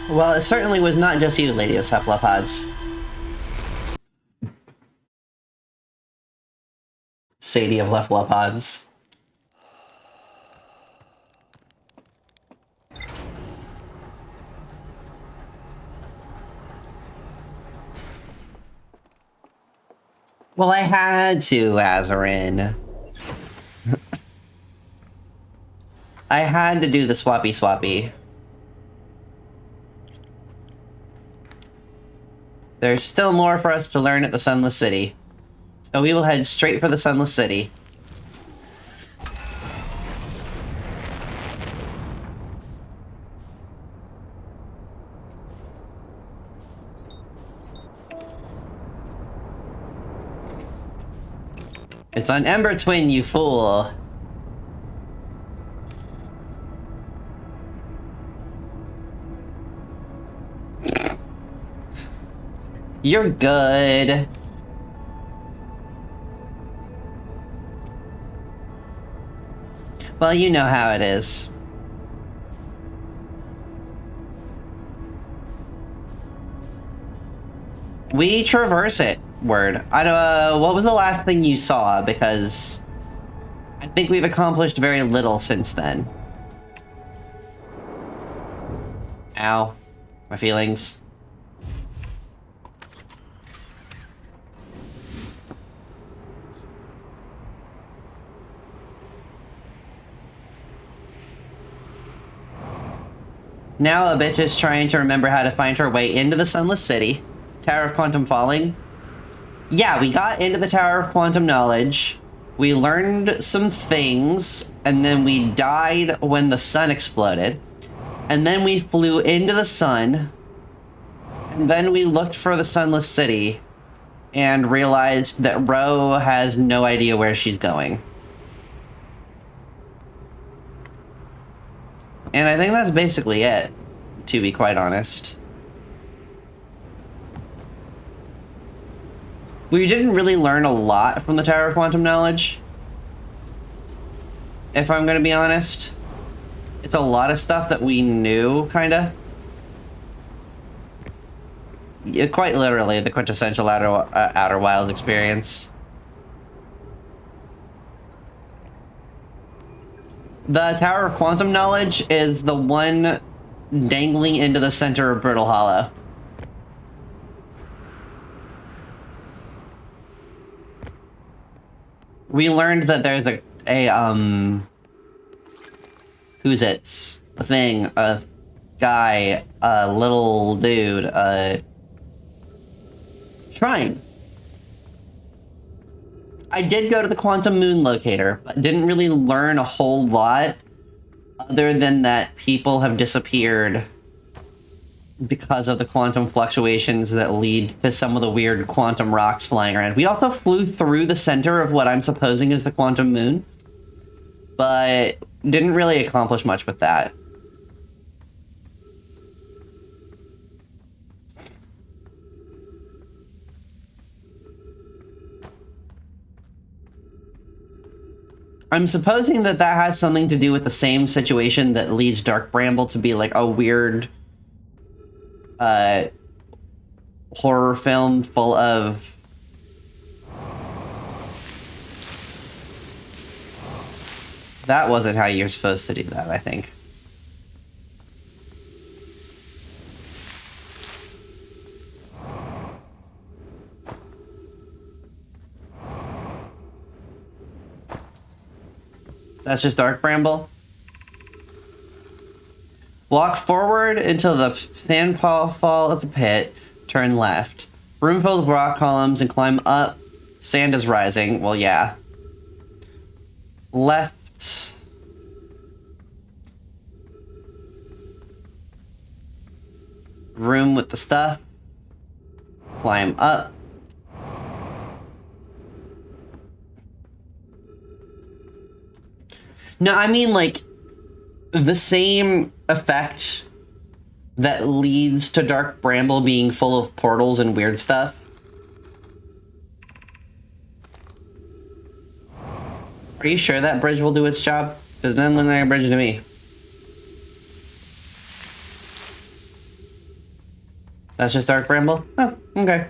Well, it certainly was not just you, Lady of Cephalopods. Sadie of Cephalopods. Well, I had to, Azarin. I had to do the swappy. There's still more for us to learn at the Sunless City. So we will head straight for the Sunless City. It's on Ember Twin, you fool. You're good. Well, you know how it is. We traverse it. Word. I don't. What was the last thing you saw? Because I think we've accomplished very little since then. Ow. My feelings. Now a bitch is trying to remember how to find her way into the Sunless City. Tower of Quantum Falling. Yeah, we got into the Tower of Quantum Knowledge. We learned some things, and then we died when the sun exploded. And then we flew into the sun. And then we looked for the Sunless City and realized that Ro has no idea where she's going. And I think that's basically it, to be quite honest. We didn't really learn a lot from the Tower of Quantum Knowledge, if I'm gonna be honest. It's a lot of stuff that we knew, kinda. Yeah, quite literally, the quintessential Outer Wilds experience. The Tower of Quantum Knowledge is the one dangling into the center of Brittle Hollow. We learned that there's a who's it's? A thing, guy, a little dude, shrine. I did go to the Quantum Moon Locator, but didn't really learn a whole lot other than that people have disappeared because of the quantum fluctuations that lead to some of the weird quantum rocks flying around. We also flew through the center of what I'm supposing is the quantum moon, but didn't really accomplish much with that. I'm supposing that that has something to do with the same situation that leads Dark Bramble to be like a weird horror film full of that wasn't how you're supposed to do that, I think. That's just Dark Bramble. Walk forward until the sandfall of the pit. Turn left. Room filled with rock columns and climb up. Sand is rising. Well, yeah. Left. Room with the stuff. Climb up. No, I mean, like, the same effect that leads to Dark Bramble being full of portals and weird stuff. Are you sure that bridge will do its job? Because it doesn't look like a bridge to me. That's just Dark Bramble? Oh, okay.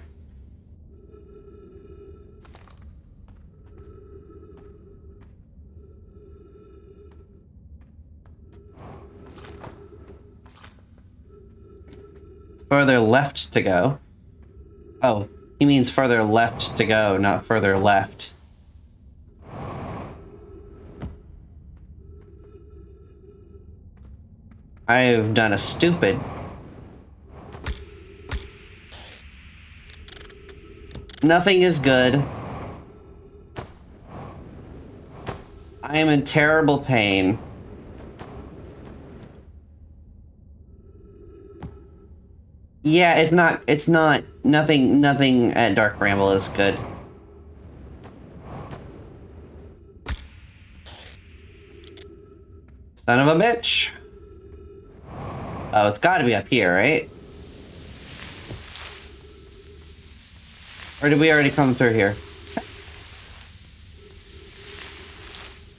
Further left to go. Oh, he means further left to go, not further left. I've done a stupid. Nothing is good. I am in terrible pain. Yeah, it's not, nothing at Dark Bramble is good. Son of a bitch. Oh, it's gotta be up here, right? Or did we already come through here?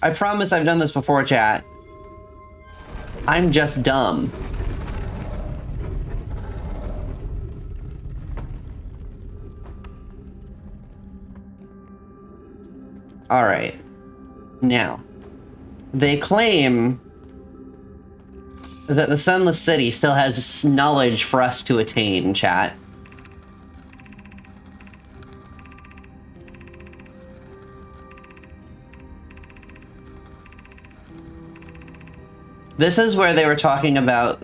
I promise I've done this before, chat. I'm just dumb. Alright. Now, they claim that the Sunless City still has knowledge for us to attain, chat. This is where they were talking about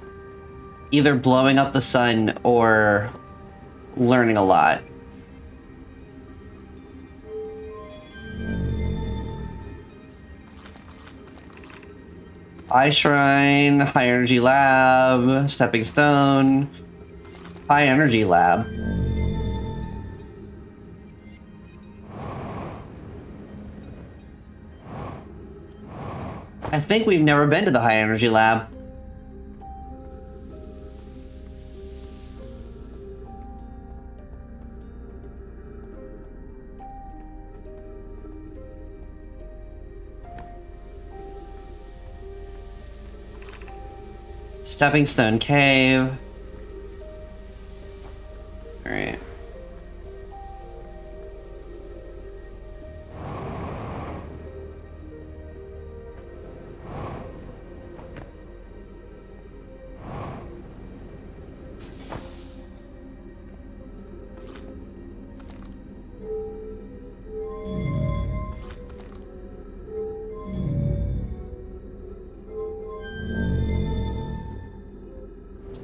either blowing up the sun or learning a lot. Ice Shrine, High Energy Lab, Stepping Stone, High Energy Lab. I think we've never been to the High Energy Lab. Stepping Stone Cave. Alright.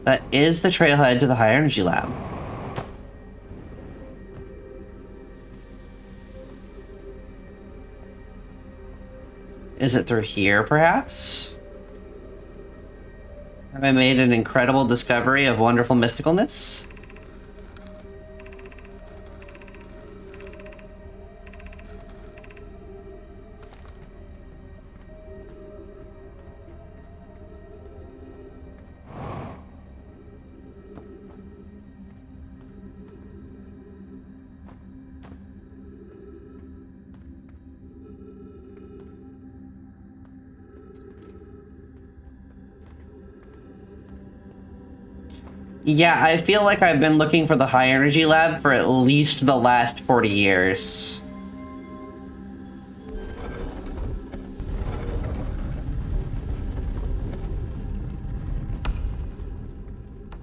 That is the trailhead to the high energy lab. Is it through here, perhaps? Have I made an incredible discovery of wonderful mysticalness? Yeah, I feel like I've been looking for the high energy lab for at least the last 40 years.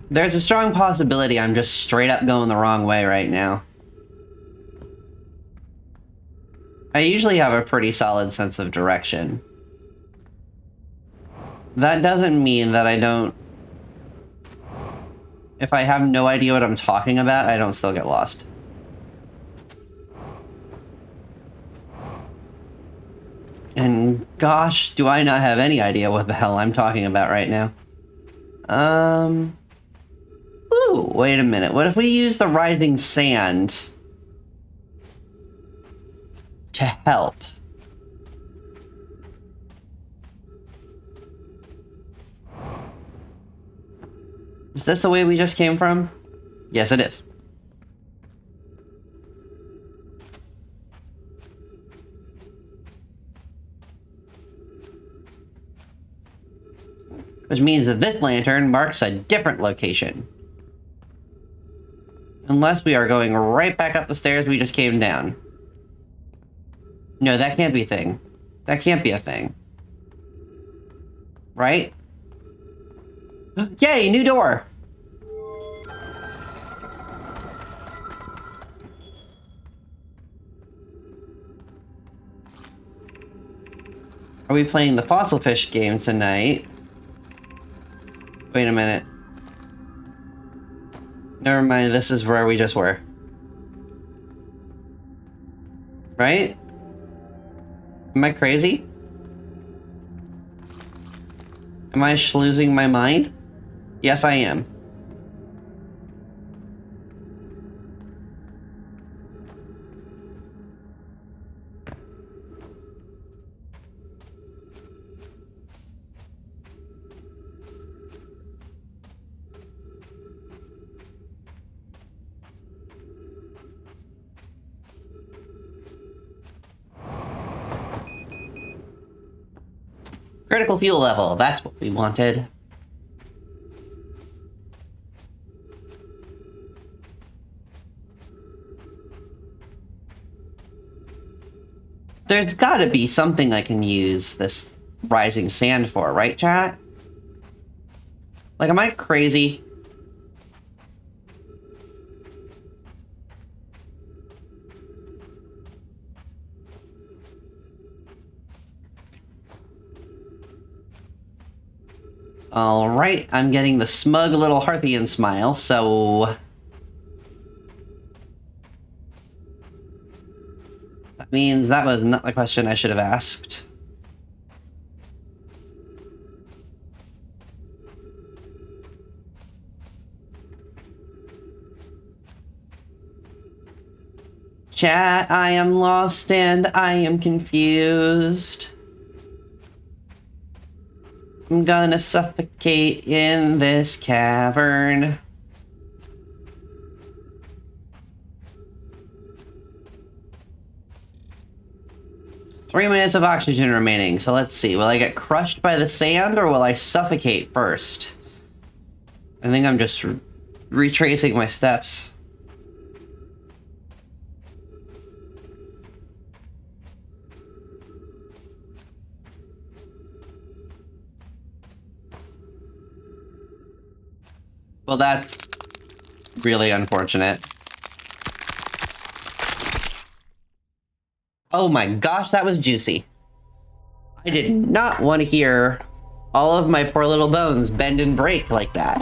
There's a strong possibility I'm just straight up going the wrong way right now. I usually have a pretty solid sense of direction. That doesn't mean that I don't... If I have no idea what I'm talking about, I don't still get lost. And gosh, do I not have any idea what the hell I'm talking about right now. Ooh, wait a minute. What if we use the rising sand to help? Is this the way we just came from? Yes, it is. Which means that this lantern marks a different location. Unless we are going right back up the stairs we just came down. No, that can't be a thing. That can't be a thing. Right? Yay, new door! Are we playing the Fossil Fish game tonight? Wait a minute. Never mind, this is where we just were. Right? Am I crazy? Am I losing my mind? Yes, I am. Critical fuel level, that's what we wanted. There's gotta be something I can use this rising sand for, right, chat? Like, am I crazy? Alright, I'm getting the smug little Hearthian smile, so... That means that was not the question I should have asked. Chat, I am lost and I am confused. I'm gonna suffocate in this cavern. Three minutes of oxygen remaining, so let's see. Will I get crushed by the sand or will I suffocate first? I think I'm just retracing my steps. Well, that's really unfortunate. Oh my gosh, that was juicy. I did not want to hear all of my poor little bones bend and break like that.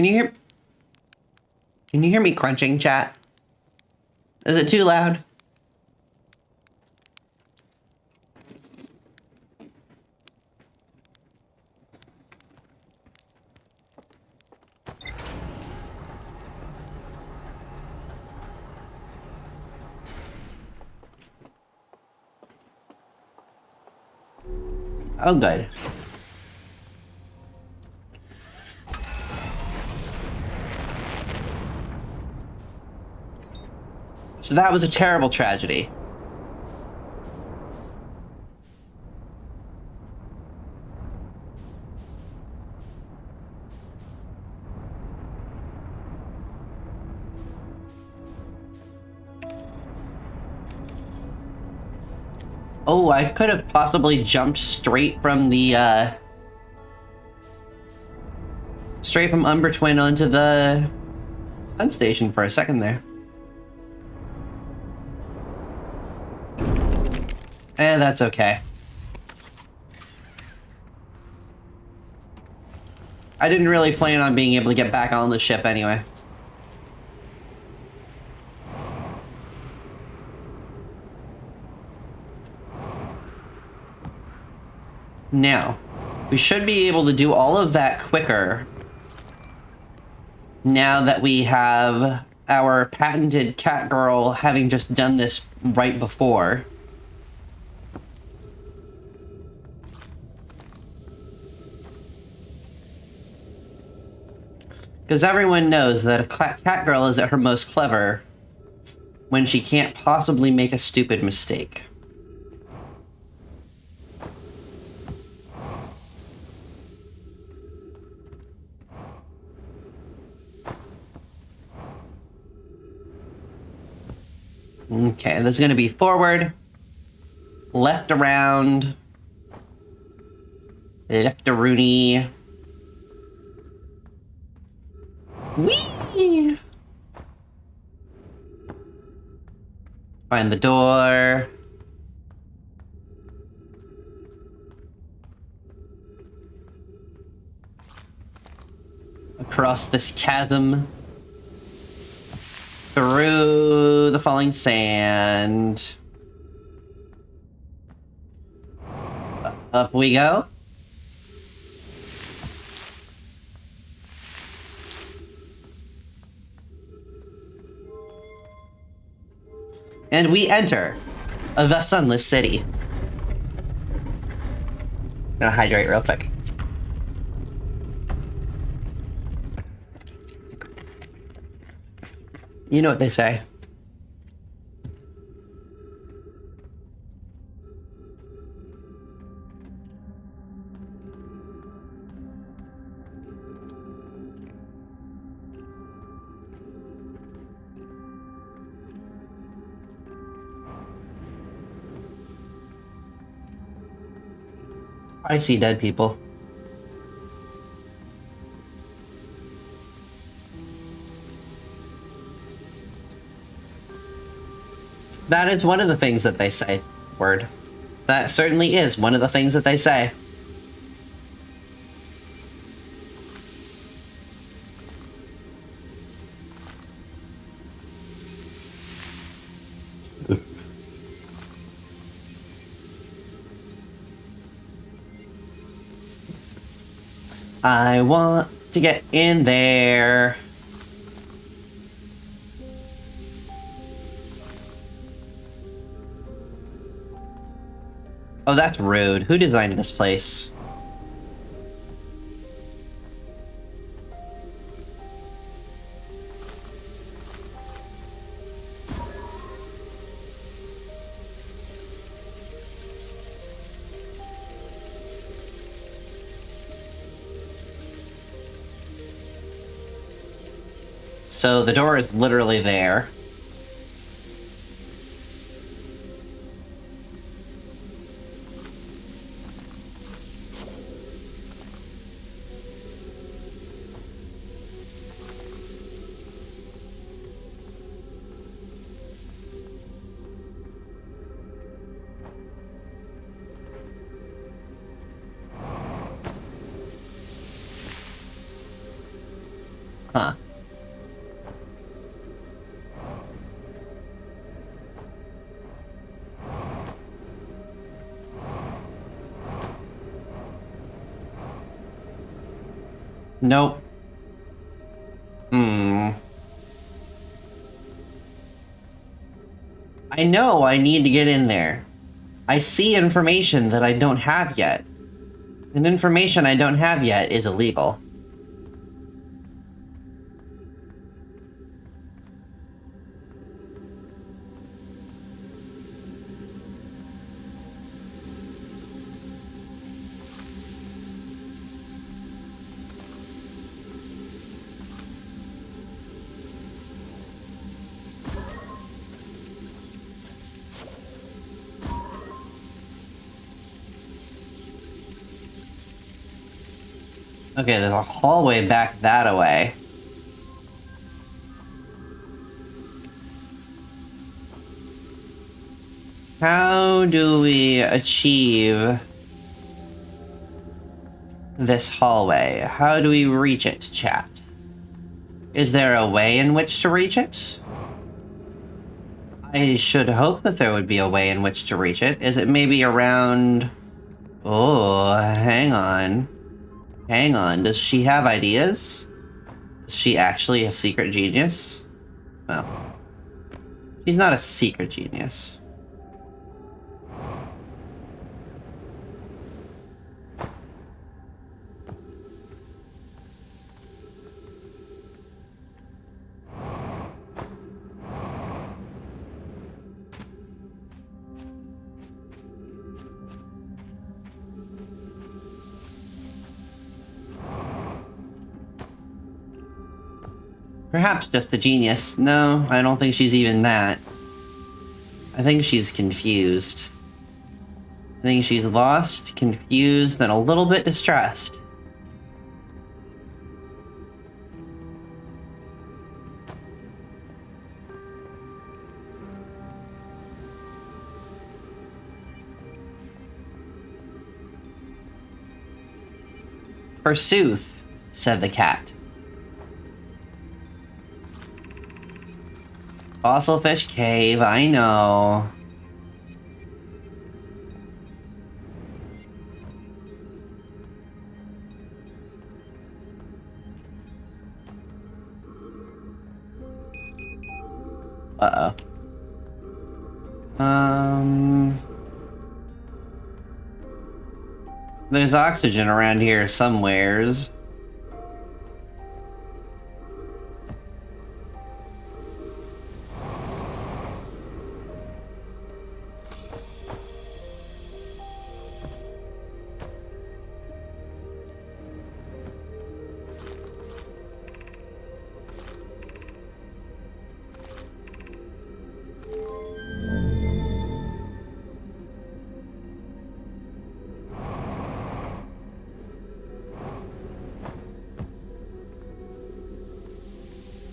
Can you hear? Can you hear me crunching, chat? Is it too loud? Oh, good. So that was a terrible tragedy. Oh, I could have possibly jumped straight from the, straight from Umber Twin onto the Sun Station for a second there. And that's okay. I didn't really plan on being able to get back on the ship anyway. Now, we should be able to do all of that quicker now that we have our patented cat girl having just done this right before. Because everyone knows that a cat girl is at her most clever when she can't possibly make a stupid mistake. Okay, this is going to be forward, left around, left-a-rooney. Whee! Find the door. Across this chasm. Through the falling sand. Up we go. And we enter the Sunless City. I'm gonna hydrate real quick. You know what they say. I see dead people. That is one of the things that they say. Word. That certainly is one of the things that they say. I want to get in there. Oh, that's rude. Who designed this place? So the door is literally there. Huh. Nope. Hmm. I know I need to get in there. I see information that I don't have yet. And information I don't have yet is illegal. Okay, there's a hallway back that away. How do we achieve this hallway? How do we reach it, chat? Is there a way in which to reach it? I should hope that there would be a way in which to reach it. Is it maybe around... Oh, hang on. Hang on, does she have ideas? Is she actually a secret genius? Well, she's not a secret genius. Perhaps just a genius. No, I don't think she's even that. I think she's confused. I think she's lost, confused, and a little bit distressed. Forsooth, said the cat. Fossilfish Cave, I know. Uh-oh. There's oxygen around here somewheres.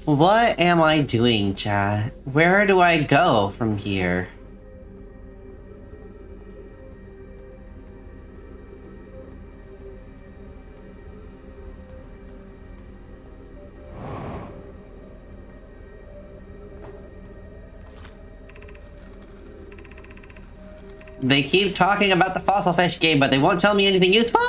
What am I doing, chat? Where do I go from here? They keep talking about the fossil fish game, but they won't tell me anything useful?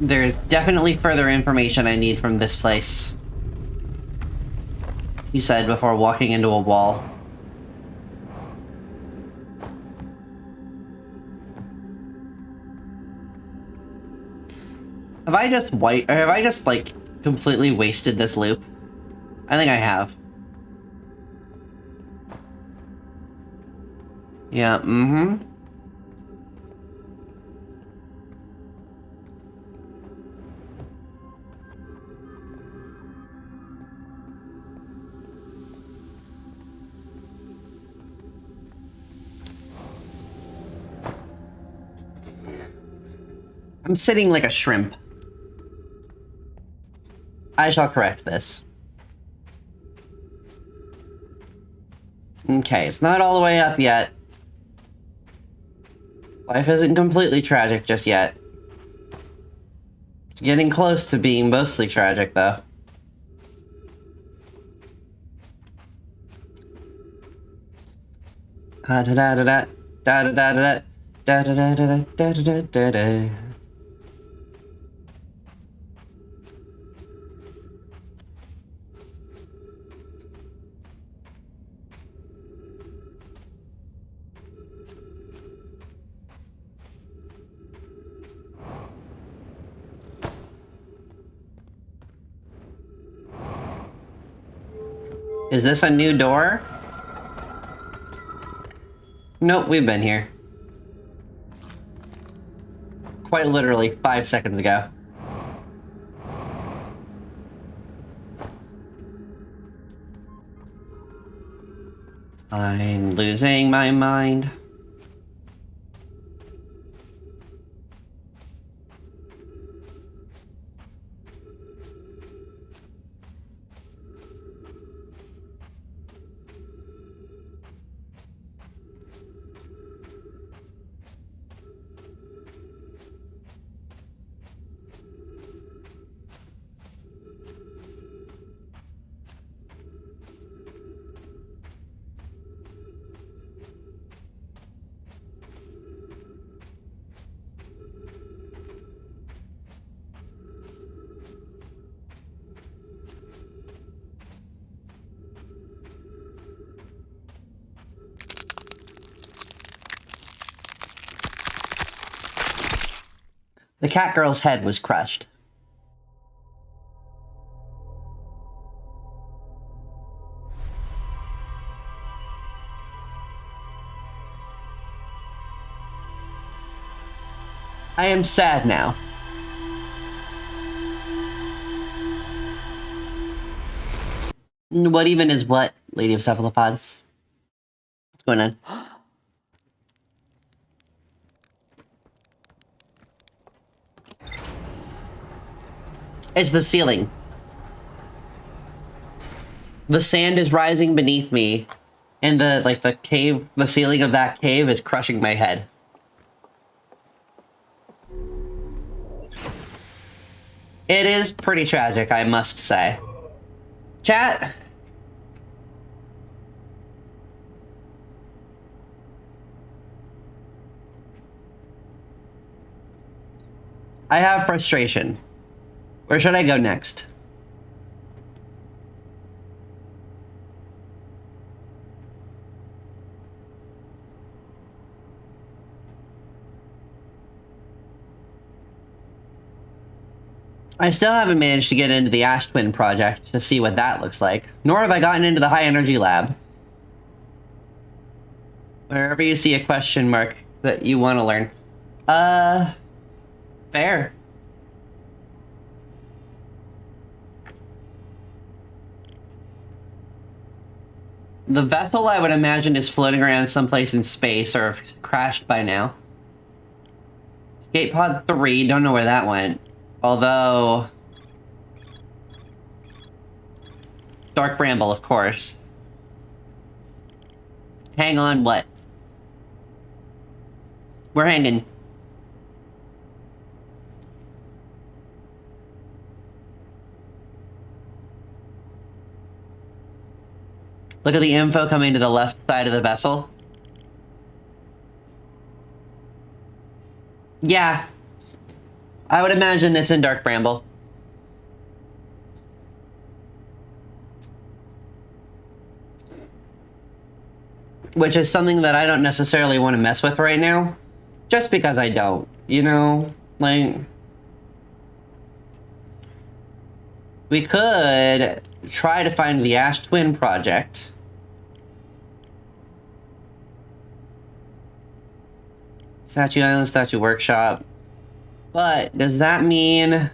There's definitely further information I need from this place. You said before walking into a wall. Have I just like completely wasted this loop? I think I have. Yeah, mm-hmm. I'm sitting like a shrimp. I shall correct this. Okay, it's not all the way up yet. Life isn't completely tragic just yet. It's getting close to being mostly tragic, though. Da da da da da da da da da da da da da da da da. Is this a new door? Nope, we've been here. Quite literally 5 seconds ago. I'm losing my mind. The cat girl's head was crushed. I am sad now. What even is what, Lady of Cephalopods? What's going on? It's the ceiling. The sand is rising beneath me, and the cave, the ceiling of that cave is crushing my head. It is pretty tragic, I must say. Chat? I have frustration. Where should I go next? I still haven't managed to get into the Ash Twin project to see what that looks like. Nor have I gotten into the High Energy Lab. Wherever you see a question mark that you want to learn. Fair. The vessel, I would imagine, is floating around someplace in space or crashed by now. Escape pod 3, don't know where that went. Although... Dark Bramble, of course. Hang on, what? We're hanging. Look at the info coming to the left side of the vessel. Yeah. I would imagine it's in Dark Bramble. Which is something that I don't necessarily want to mess with right now. Just because I don't, you know? Like... We could try to find the Ash Twin project. Statue Island, Statue Workshop. But does that mean...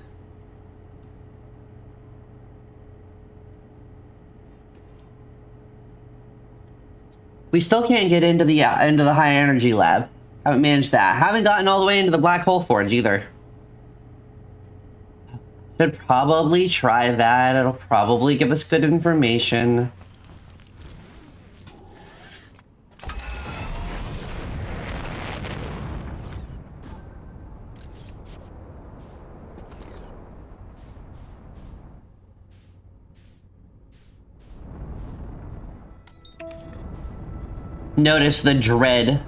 We still can't get into the High Energy Lab. Haven't managed that. Haven't gotten all the way into the Black Hole Forge either. Should probably try that. It'll probably give us good information. Notice the dread.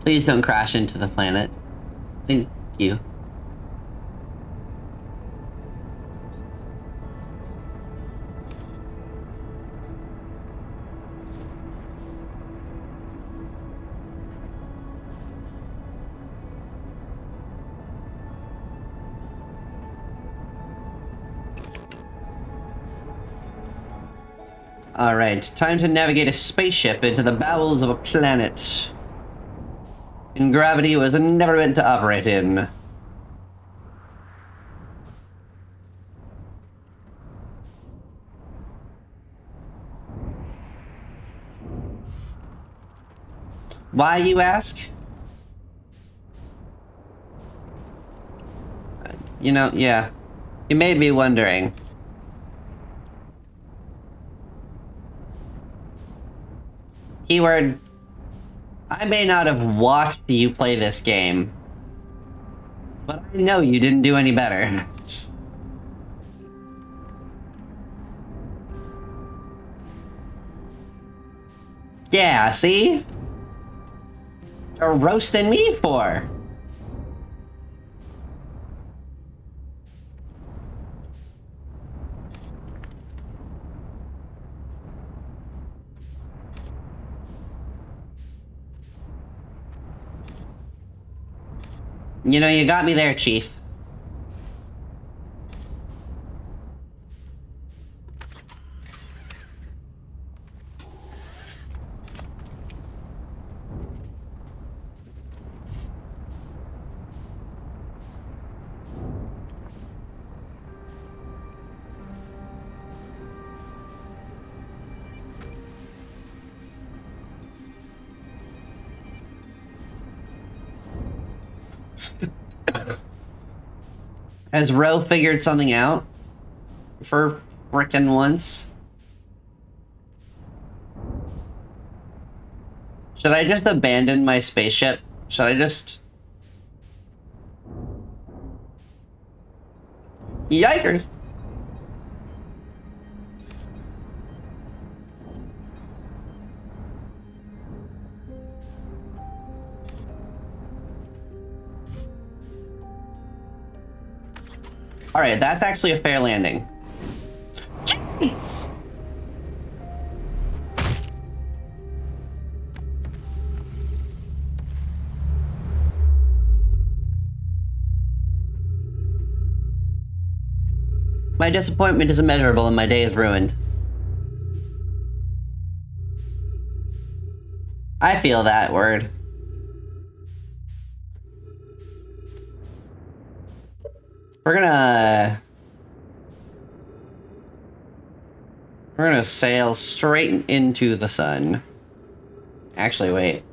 Please don't crash into the planet. Thank you. Alright, time to navigate a spaceship into the bowels of a planet. And gravity was never meant to operate in. Why, you ask? You know, yeah. You may be wondering. Keyword, I may not have watched you play this game, but I know you didn't do any better. Yeah, see? You're roasting me for. You know, you got me there, Chief. Has Ro figured something out? For frickin' once? Should I just abandon my spaceship? Should I just... Yikers! Alright, that's actually a fair landing. Jeez! My disappointment is immeasurable and my day is ruined. I feel that word. We're gonna sail straight into the sun. Actually, wait.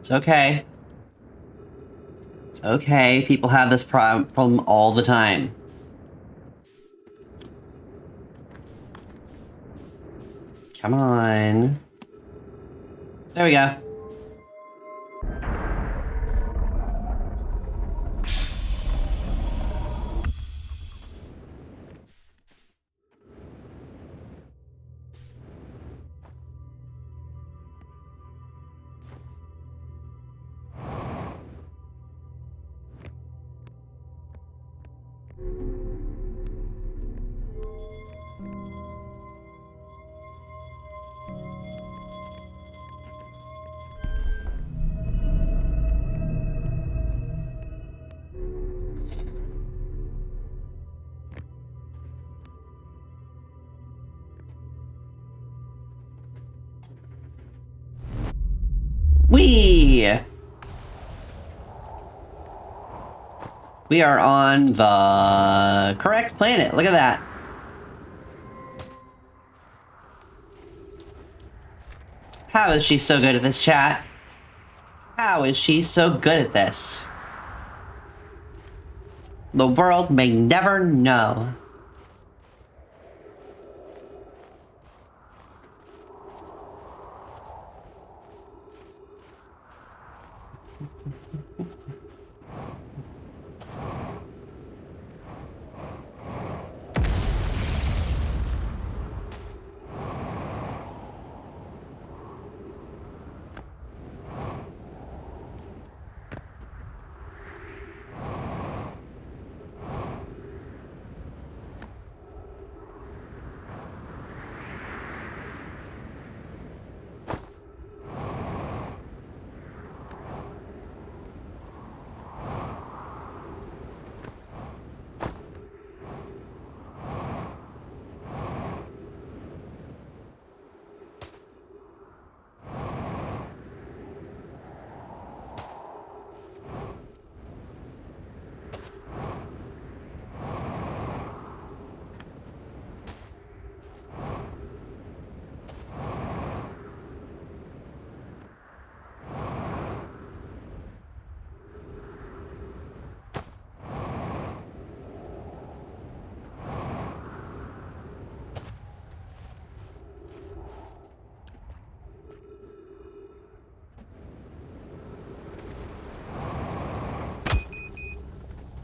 It's okay. It's okay. People have this problem all the time. Come on. There we go. We are on the correct planet. Look at that. How is she so good at this, chat? How is she so good at this? The world may never know.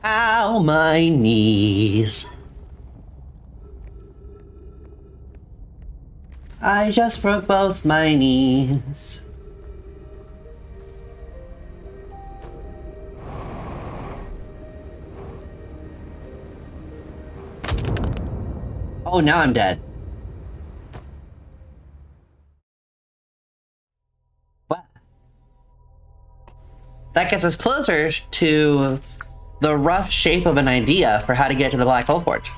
Ow, my knees. I just broke both my knees. Oh, now I'm dead. What? That gets us closer to the rough shape of an idea for how to get to the Black Hole Forge.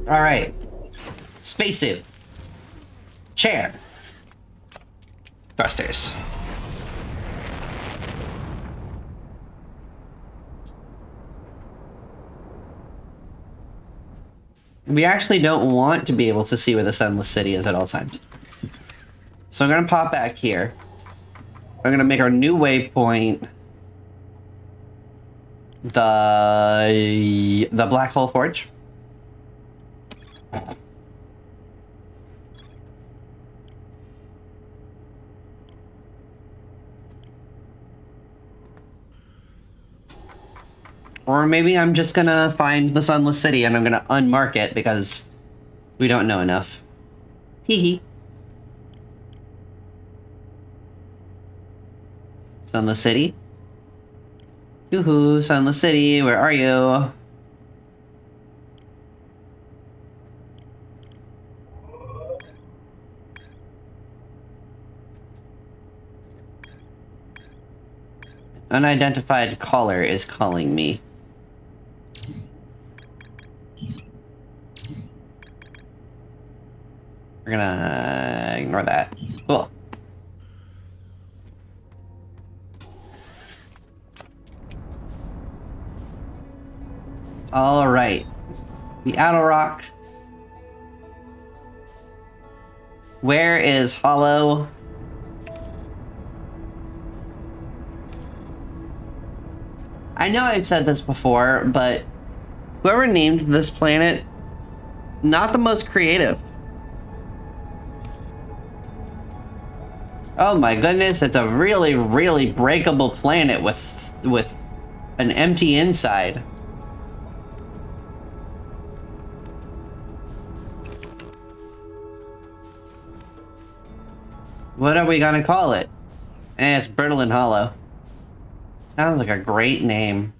All right. Spacesuit. Chair. Thrusters. We actually don't want to be able to see where the Sunless City is at all times. So I'm gonna pop back here. I'm gonna make our new waypoint the Black Hole Forge. Or maybe I'm just gonna find the Sunless City and I'm gonna unmark it because we don't know enough. Hee hee. Sunless City? Yoo-hoo, Sunless City, where are you? Unidentified caller is calling me. We're gonna ignore that. Cool. All right. The Attlerock. Where is Hollow? I know I've said this before, but whoever named this planet, not the most creative. Oh my goodness, it's a really, really breakable planet with an empty inside. What are we gonna call it? It's Brittle and Hollow. Sounds like a great name.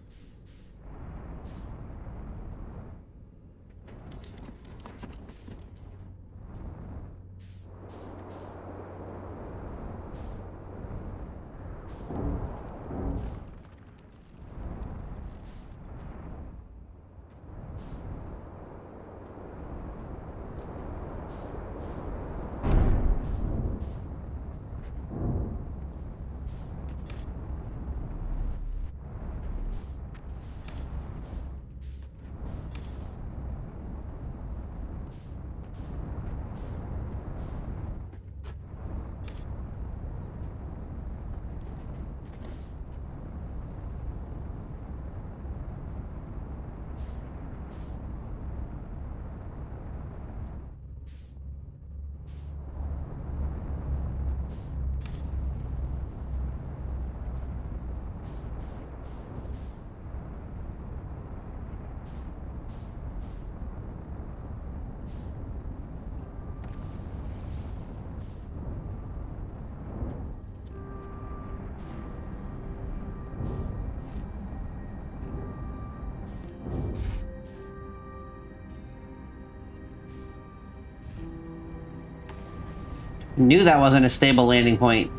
Knew that wasn't a stable landing point.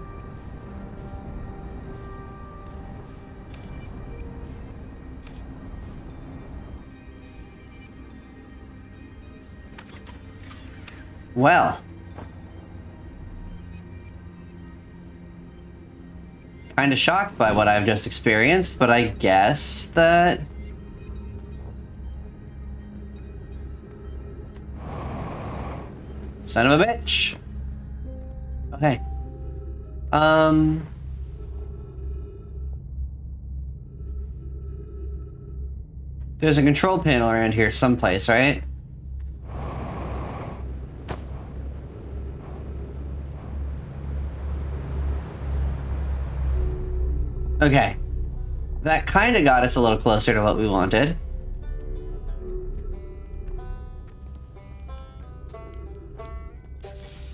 Well. Kind of shocked by what I've just experienced, but I guess that... Son of a bitch! Okay. There's a control panel around here someplace, right? Okay. That kind of got us a little closer to what we wanted.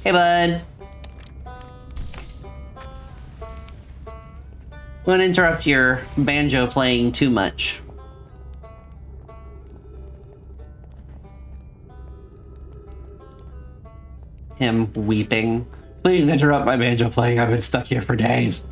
Hey, bud. Won't interrupt your banjo playing too much. Him weeping. Please interrupt my banjo playing. I've been stuck here for days.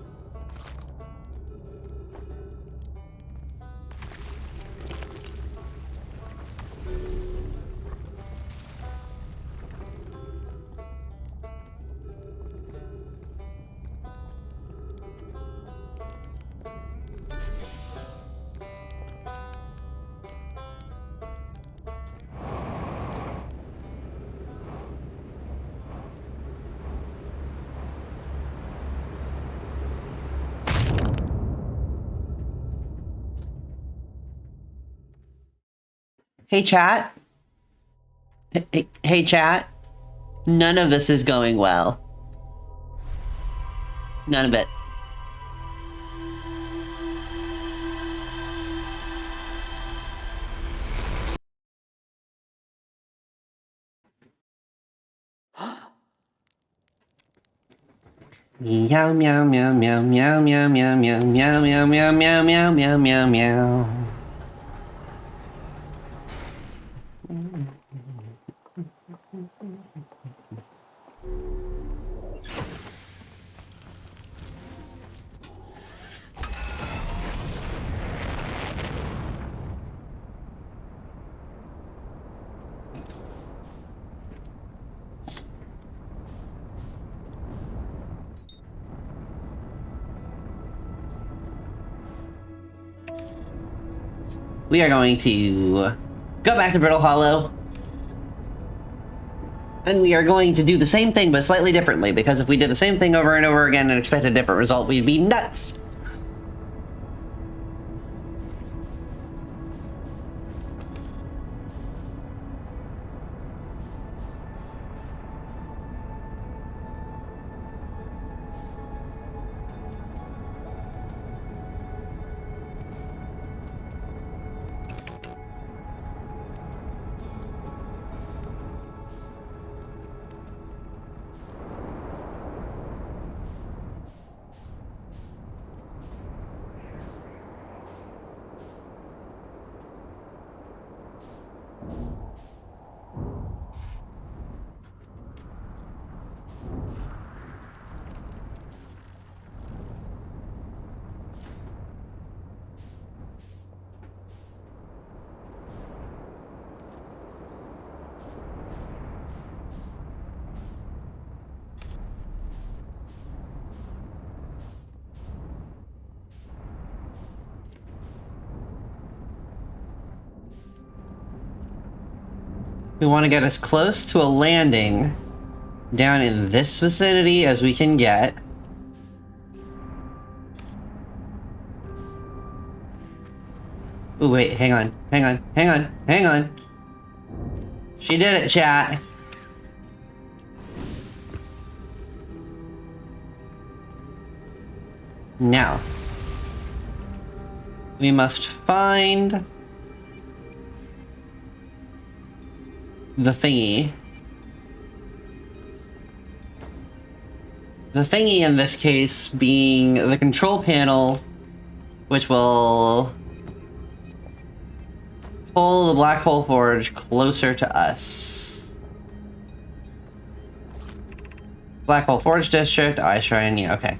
Hey, chat. Hey, chat. None of this is going well. None of it. Meow meow meow meow meow meow meow meow meow meow meow meow meow meow meow meow. We are going to go back to Brittle Hollow. And we are going to do the same thing, but slightly differently, because if we did the same thing over and over again and expected a different result, we'd be nuts! We want to get as close to a landing down in this vicinity as we can get. Ooh, wait, hang on. She did it, chat. Now, we must find the thingy. The thingy in this case being the control panel, which will pull the Black Hole Forge closer to us. Black Hole Forge District, Ice Shrine, yeah, okay.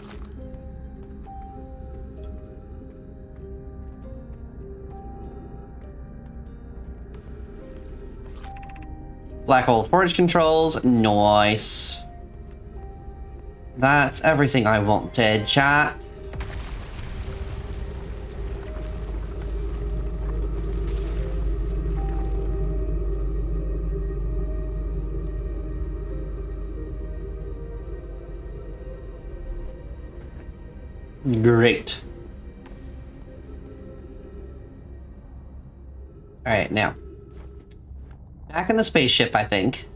Black Hole Forge controls, nice. That's everything I wanted, chat. Great. Alright, now. Back in the spaceship, I think.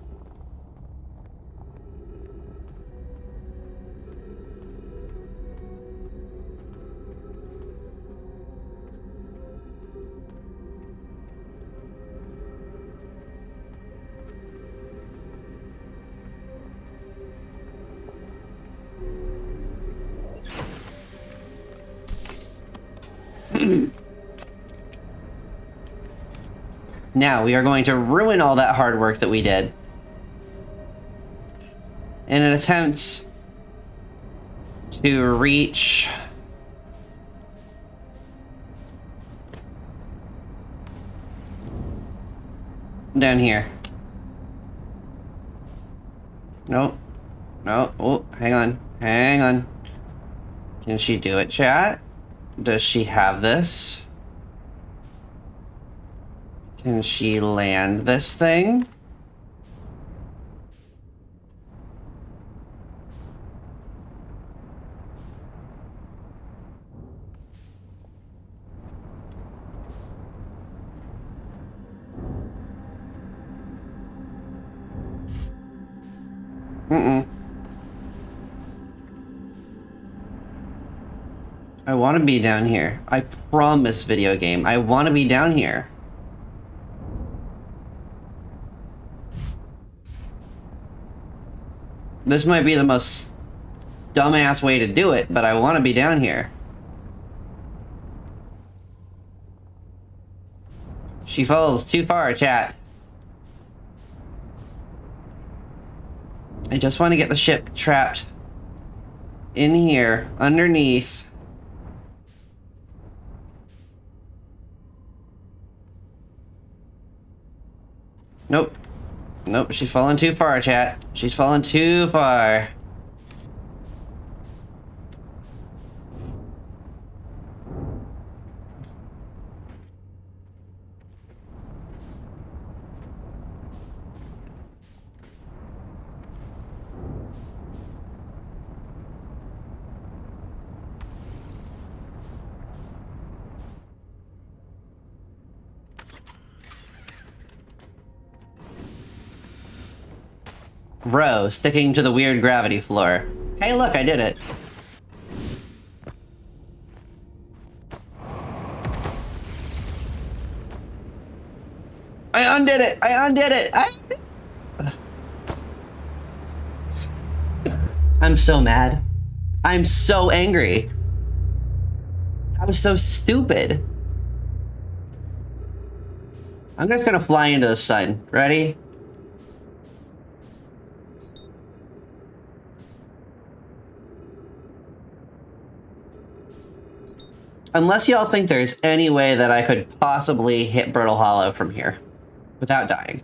Now, we are going to ruin all that hard work that we did in an attempt to reach down here. Nope. No. Oh, hang on. Hang on. Can she do it, chat? Does she have this? Can she land this thing? Mm-mm. I want to be down here. I promise, video game. I want to be down here. This might be the most dumbass way to do it, but I want to be down here. She falls too far, chat. I just want to get the ship trapped in here, underneath. Nope. Nope, she's fallen too far, chat. She's fallen too far. Bro, sticking to the weird gravity floor. Hey, look, I did it. I undid it! I undid it! I'm so mad. I'm so angry. I was so stupid. I'm just gonna fly into the sun. Ready? Unless y'all think there's any way that I could possibly hit Brittle Hollow from here without dying.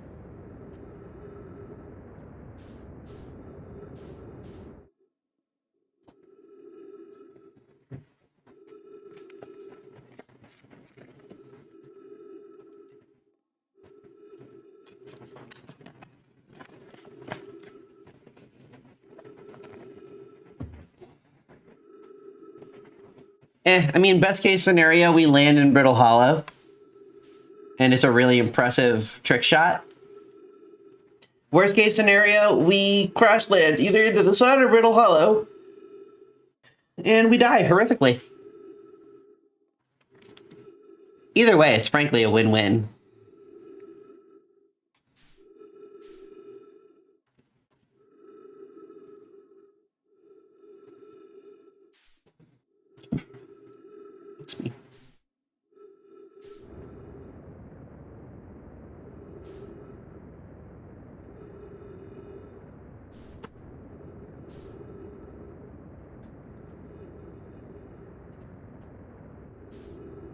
I mean, best case scenario, we land in Brittle Hollow. And it's a really impressive trick shot. Worst case scenario, we crash land either into the sun or Brittle Hollow. And we die horrifically. Either way, it's frankly a win-win. It's me.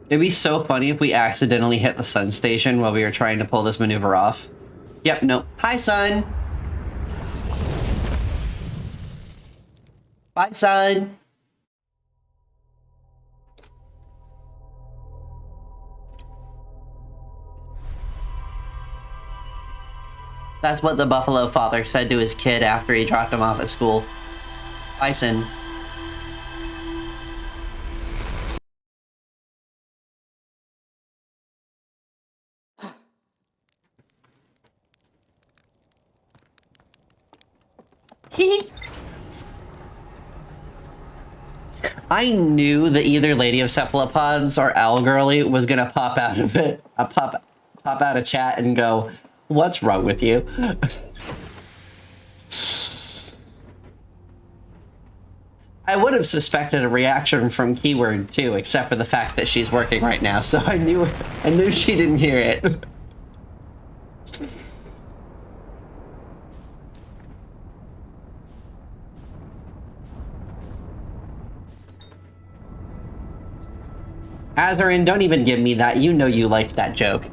It'd be so funny if we accidentally hit the sun station while we were trying to pull this maneuver off. Yep, no. Hi, sun! Bye, sun! That's what the Buffalo father said to his kid after he dropped him off at school. Bison. I knew that either Lady of Cephalopods or Owl Girly was gonna pop out of it, pop out of chat and go, "What's wrong with you?" I would have suspected a reaction from Keyword too, except for the fact that she's working right now, so I knew she didn't hear it. Azarin, don't even give me that. You know you liked that joke.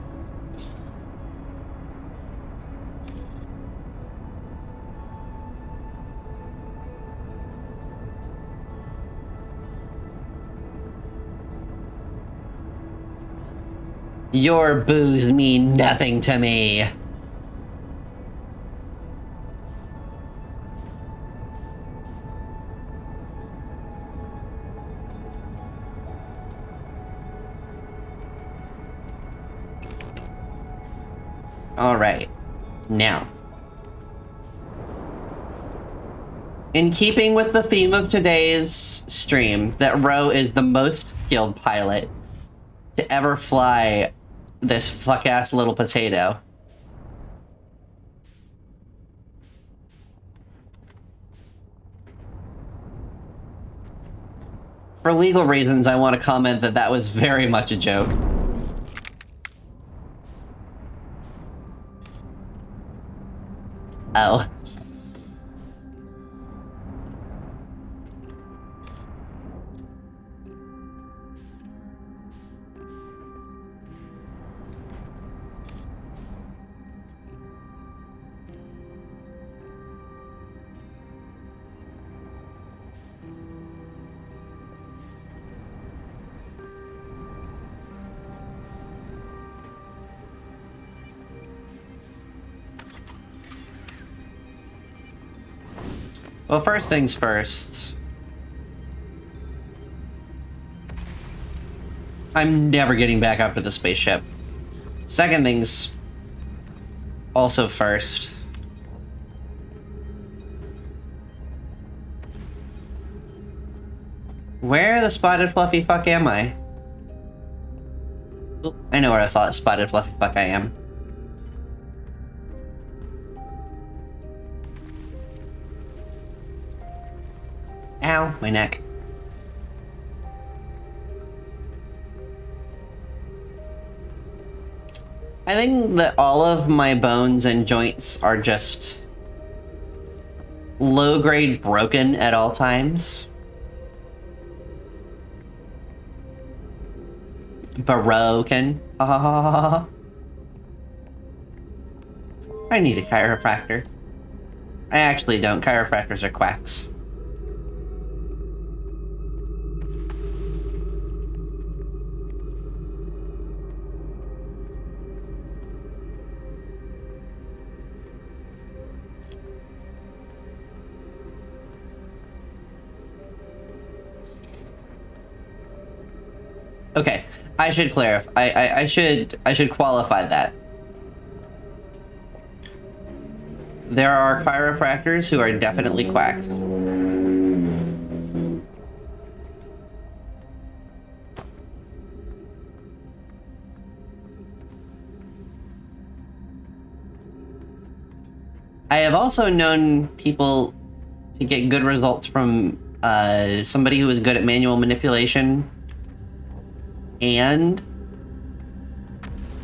Your boos mean nothing to me. Alright. Now. In keeping with the theme of today's stream, that Ro is the most skilled pilot to ever fly this fuck-ass little potato. For legal reasons, I want to comment that that was very much a joke. Oh. Well, first things first. I'm never getting back up to the spaceship. Second things also first. Where the spotted fluffy fuck am I? Oop, I know where I thought spotted fluffy fuck I am. Ow, my neck. I think that all of my bones and joints are just low-grade broken at all times. Broken. I need a chiropractor. I actually don't. Chiropractors are quacks. Okay, I should clarify. I should qualify that. There are chiropractors who are definitely quacked. I have also known people to get good results from somebody who is good at manual manipulation and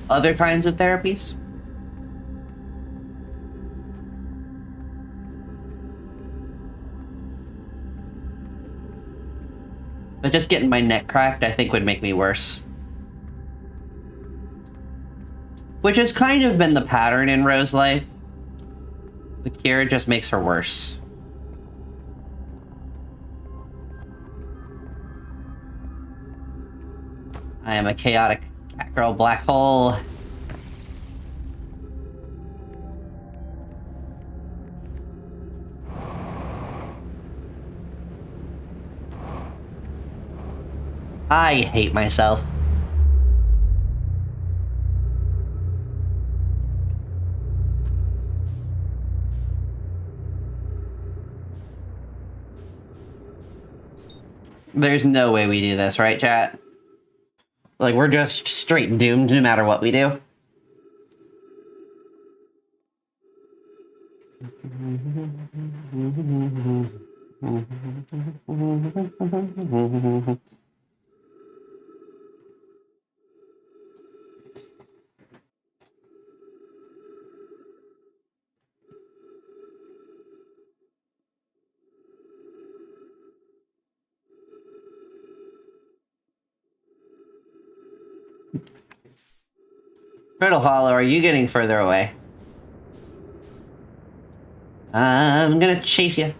other kinds of therapies. But just getting my neck cracked, I think, would make me worse. Which has kind of been the pattern in Ro's life. The cure just makes her worse. I am a chaotic cat girl black hole. I hate myself. There's no way we do this, right, chat? Like, we're just straight doomed no matter what we do. Brittle Hollow, are you getting further away? I'm gonna chase you.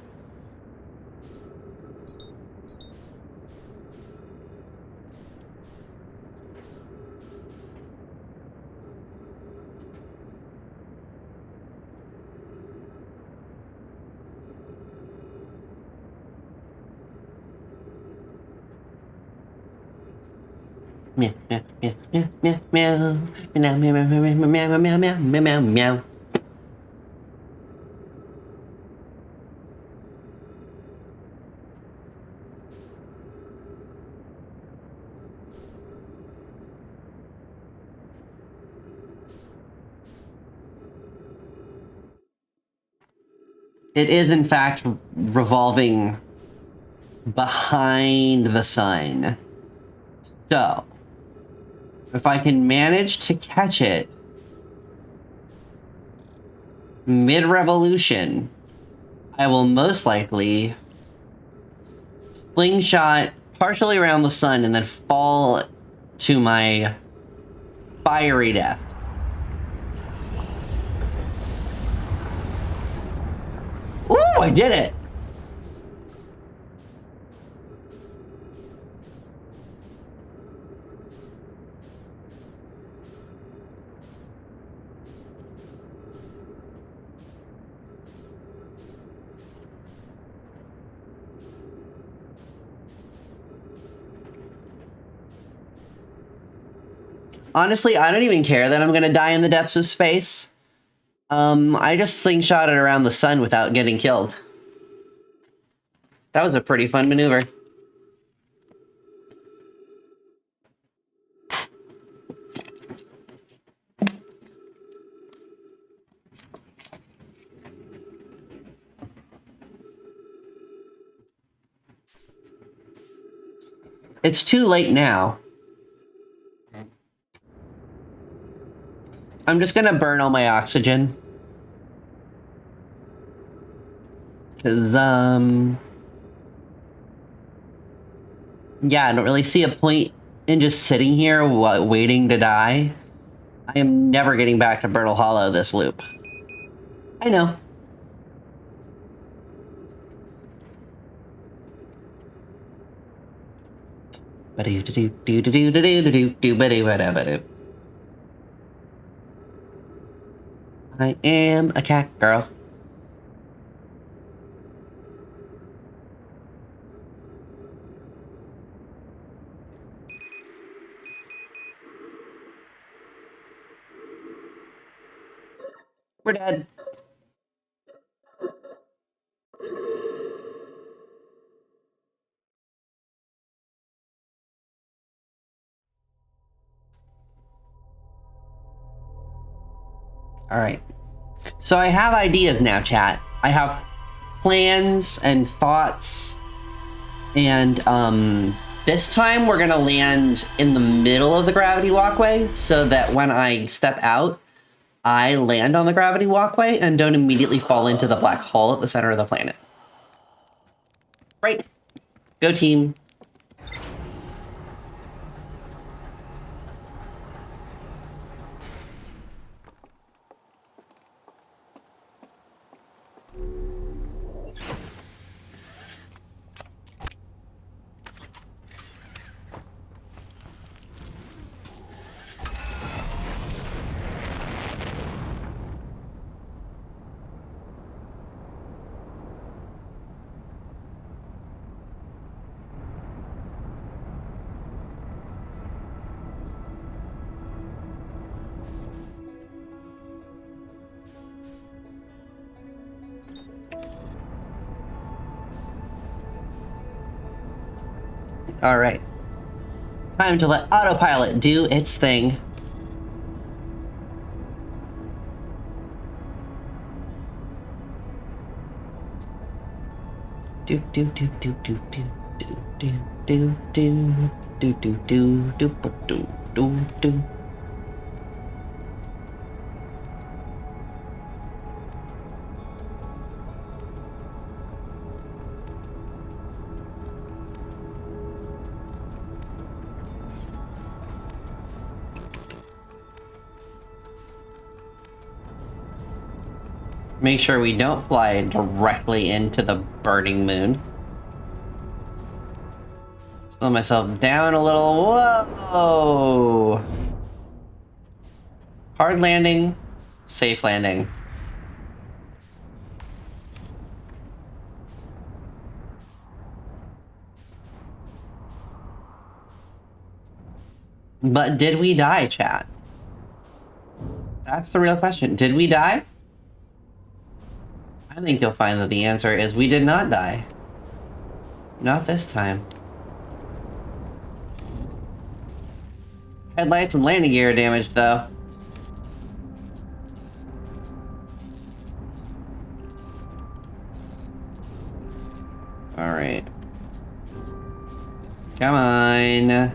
Meow, meow, meow, meow, meow, meow, meow, meow, meow, meow, meow, meow, meow, meow, meow. It is, in fact, revolving behind the sun. So, if I can manage to catch it mid-revolution, I will most likely slingshot partially around the sun and then fall to my fiery death. Ooh, I did it! Honestly, I don't even care that I'm gonna die in the depths of space. I just slingshotted around the sun without getting killed. That was a pretty fun maneuver. It's too late now. I'm just gonna burn all my oxygen. Cause, yeah, I don't really see a point in just sitting here waiting to die. I am never getting back to Brittle Hollow this loop. I know. I am a cat girl. We're dead. All right. So I have ideas now, chat. I have plans and thoughts. And this time we're gonna land in the middle of the gravity walkway so that when I step out, I land on the gravity walkway and don't immediately fall into the black hole at the center of the planet. Right. Go team. Alright. Time to let autopilot do its thing. Do do do do do do do do do do do do do do do do do. Make sure we don't fly directly into the burning moon. Slow myself down a little. Whoa! Hard landing, safe landing. But did we die, chat? That's the real question. Did we die? I think you'll find that the answer is we did not die. Not this time. Headlights and landing gear are damaged, though. Alright. Come on.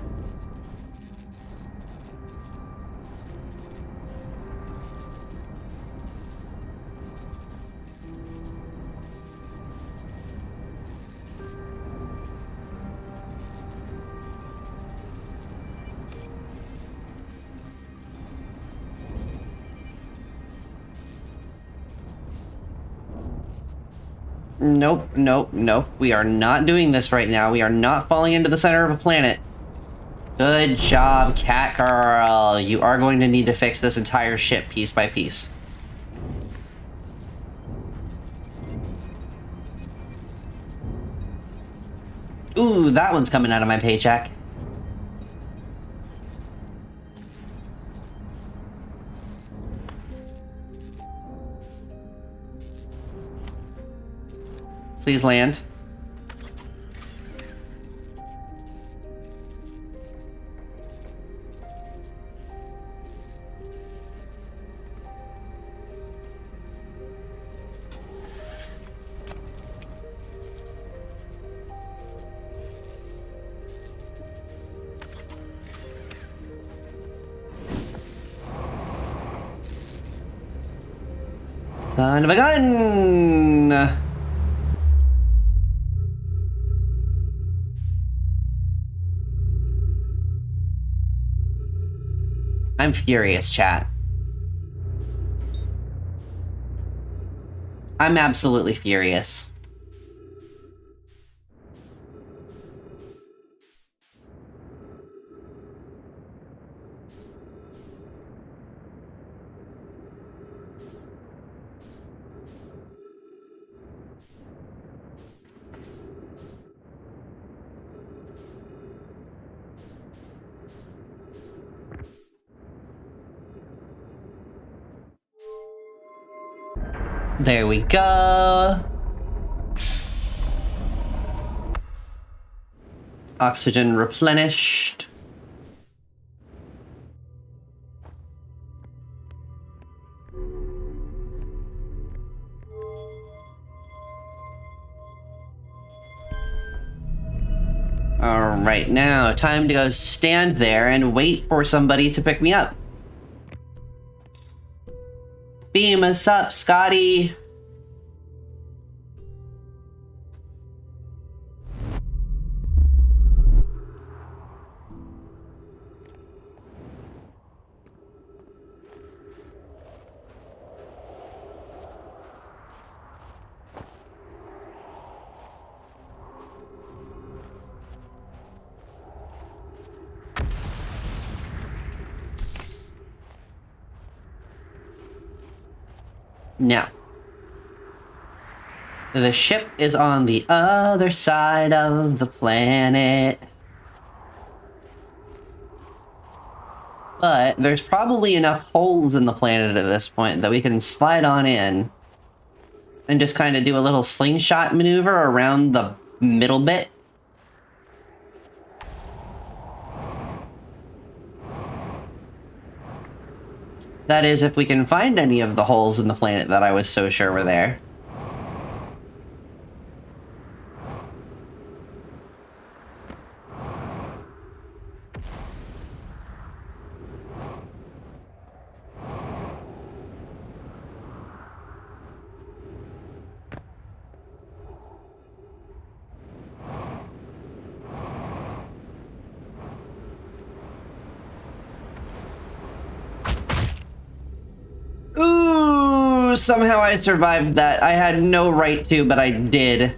Nope, nope, nope. We are not doing this right now. We are not falling into the center of a planet. Good job, Cat Girl. You are going to need to fix this entire ship piece by piece. Ooh, that one's coming out of my paycheck. Please land. Son of a gun! I'm furious, chat. I'm absolutely furious. There we go. Oxygen replenished. Alright, now time to go stand there and wait for somebody to pick me up. Beam us up, Scotty. Now, the ship is on the other side of the planet. But there's probably enough holes in the planet at this point that we can slide on in and just kind of do a little slingshot maneuver around the middle bit. That is, if we can find any of the holes in the planet that I was so sure were there. Ooh, somehow I survived that. I had no right to, but I did.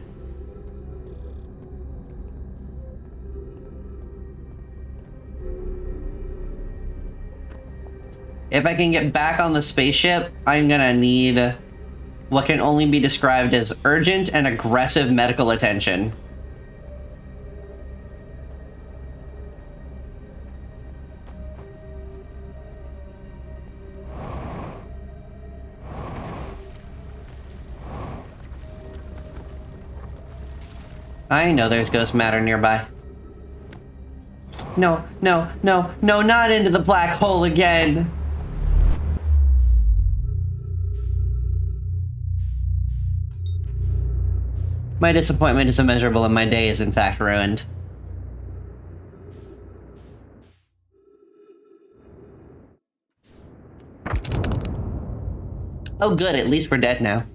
If I can get back on the spaceship, I'm gonna need what can only be described as urgent and aggressive medical attention. I know there's ghost matter nearby. No, no, no, no, not into the black hole again. My disappointment is immeasurable and my day is in fact ruined. Oh good, at least we're dead now.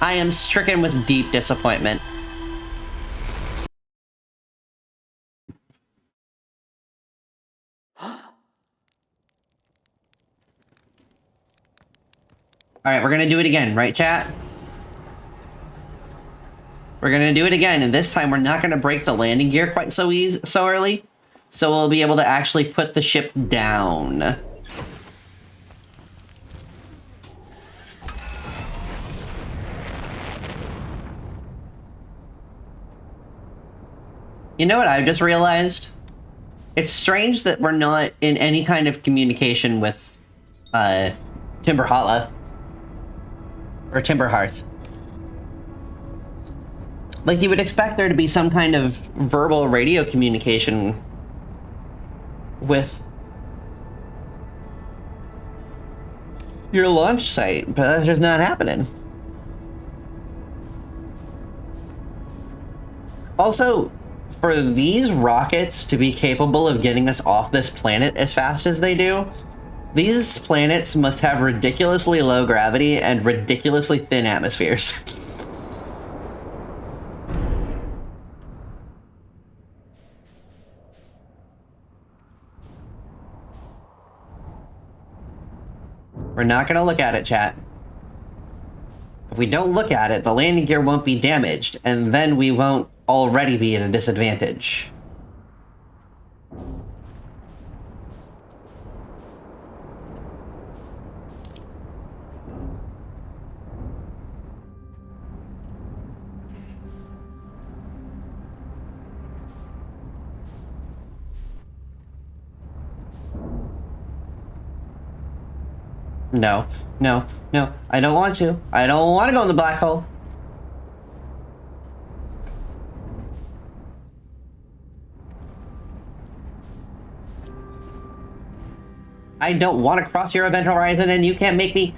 I am stricken with deep disappointment. Alright, we're gonna do it again, right chat? We're gonna do it again, and this time we're not gonna break the landing gear quite so early. So we'll be able to actually put the ship down. You know what I've just realized? It's strange that we're not in any kind of communication with, Timberhala. Or Timberhearth. Like, you would expect there to be some kind of verbal radio communication with your launch site, but that's just not happening. Also, for these rockets to be capable of getting us off this planet as fast as they do, these planets must have ridiculously low gravity and ridiculously thin atmospheres. We're not gonna look at it, chat. If we don't look at it, the landing gear won't be damaged, and then we won't already be at a disadvantage. No, no, no, I don't want to. I don't want to go in the black hole. I don't want to cross your event horizon, and you can't make me.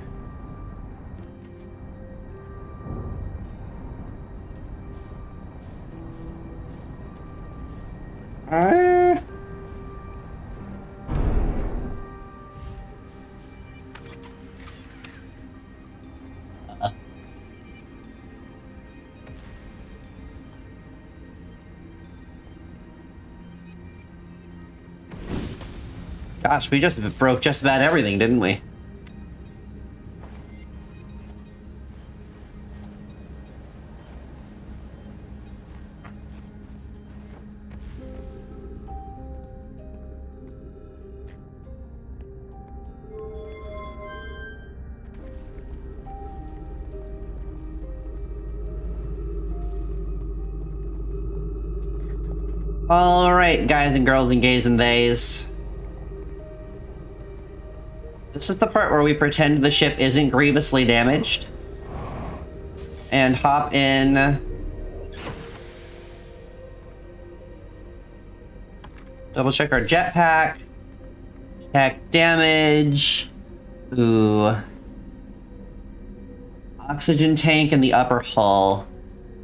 Gosh, we just broke just about everything, didn't we? All right, guys and girls and gays and theys. This is the part where we pretend the ship isn't grievously damaged. And hop in. Double check our jetpack. Check damage. Ooh. Oxygen tank in the upper hull.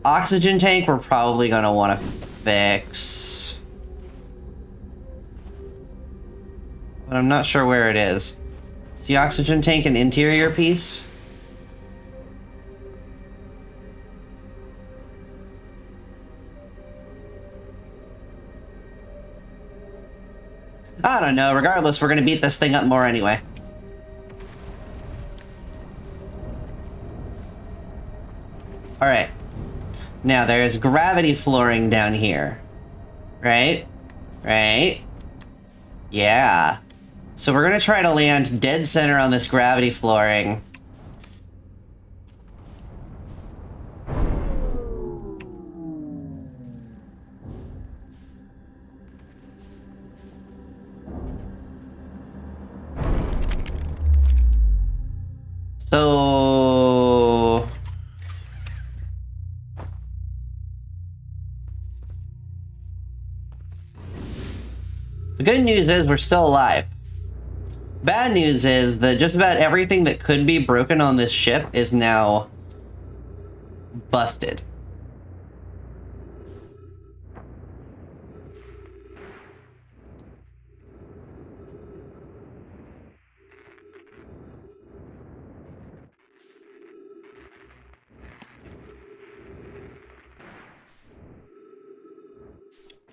Oxygen tank we're probably gonna want to fix. But I'm not sure where it is. Is the oxygen tank an interior piece? I don't know. Regardless, we're gonna beat this thing up more anyway. Alright. Now, there's gravity flooring down here. Right? Right? Yeah. So we're gonna try to land dead center on this gravity flooring. So... the good news is we're still alive. Bad news is that just about everything that could be broken on this ship is now busted.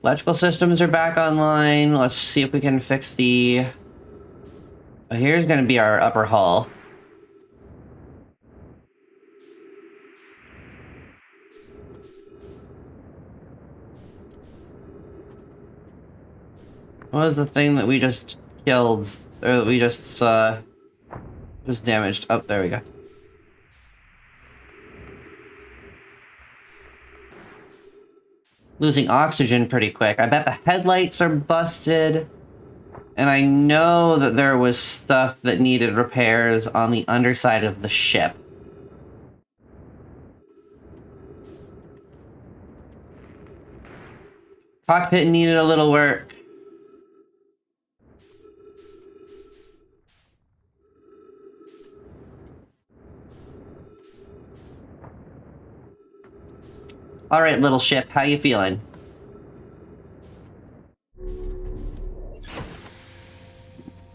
Electrical systems are back online. Let's see if we can fix the... oh, here's going to be our upper hull. What was the thing that we just killed? Or that we just damaged? Oh, there we go. Losing oxygen pretty quick. I bet the headlights are busted. And I know that there was stuff that needed repairs on the underside of the ship. Cockpit needed a little work. All right, little ship, how you feeling?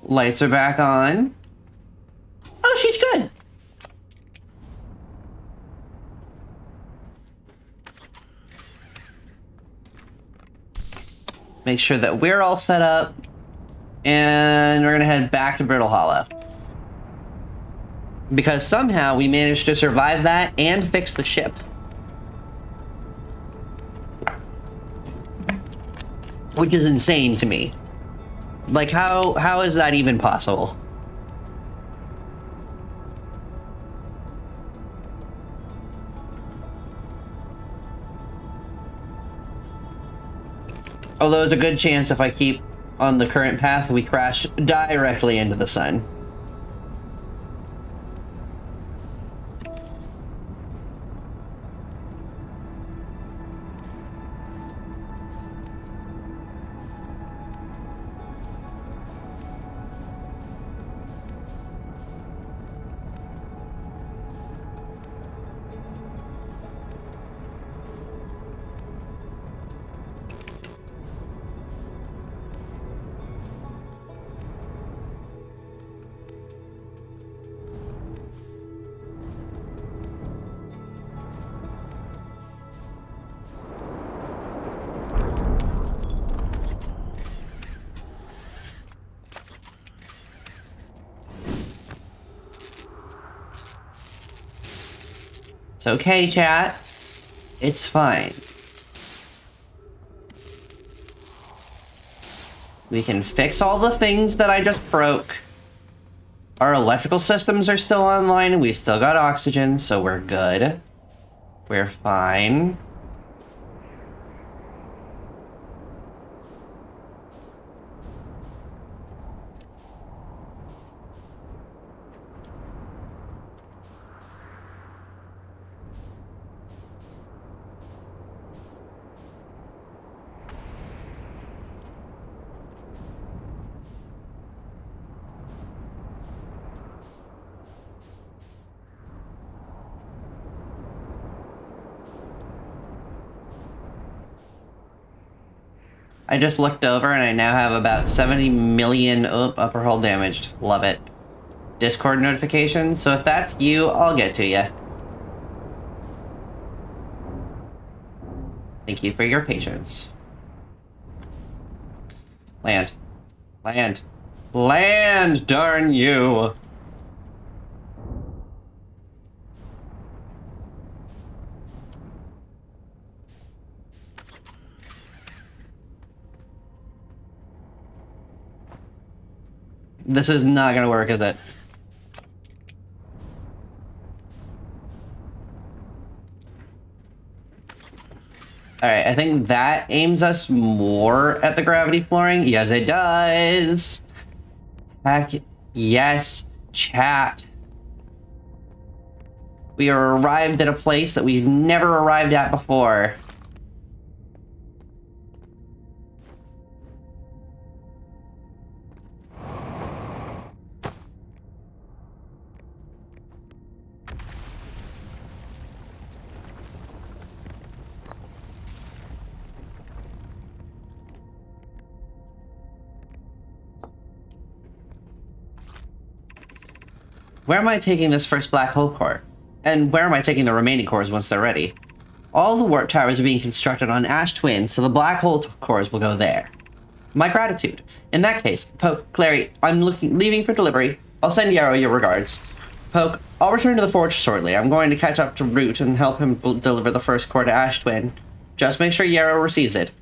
Lights are back on. Oh, she's good. Make sure that we're all set up. And we're gonna head back to Brittle Hollow. Because somehow we managed to survive that and fix the ship. Which is insane to me. Like, how is that even possible? Although there's a good chance if I keep on the current path, we crash directly into the sun. It's okay, chat. It's fine. We can fix all the things that I just broke. Our electrical systems are still online and we still got oxygen, so we're good. We're fine. I just looked over and I now have about 70 million upper hull damaged. Love it. Discord notifications, so if that's you, I'll get to you. Thank you for your patience. Land. Land. Land, darn you! This is not gonna work, is it? Alright, I think that aims us more at the gravity flooring. Yes, it does. Heck, yes, chat. We are arrived at a place that we've never arrived at before. Where am I taking this first black hole core? And where am I taking the remaining cores once they're ready? All the warp towers are being constructed on Ash Twins, so the black hole cores will go there. My gratitude. In that case, Poke, Clary, I'm leaving for delivery. I'll send Yarrow your regards. Poke, I'll return to the forge shortly. I'm going to catch up to Root and help him deliver the first core to Ash Twin. Just make sure Yarrow receives it.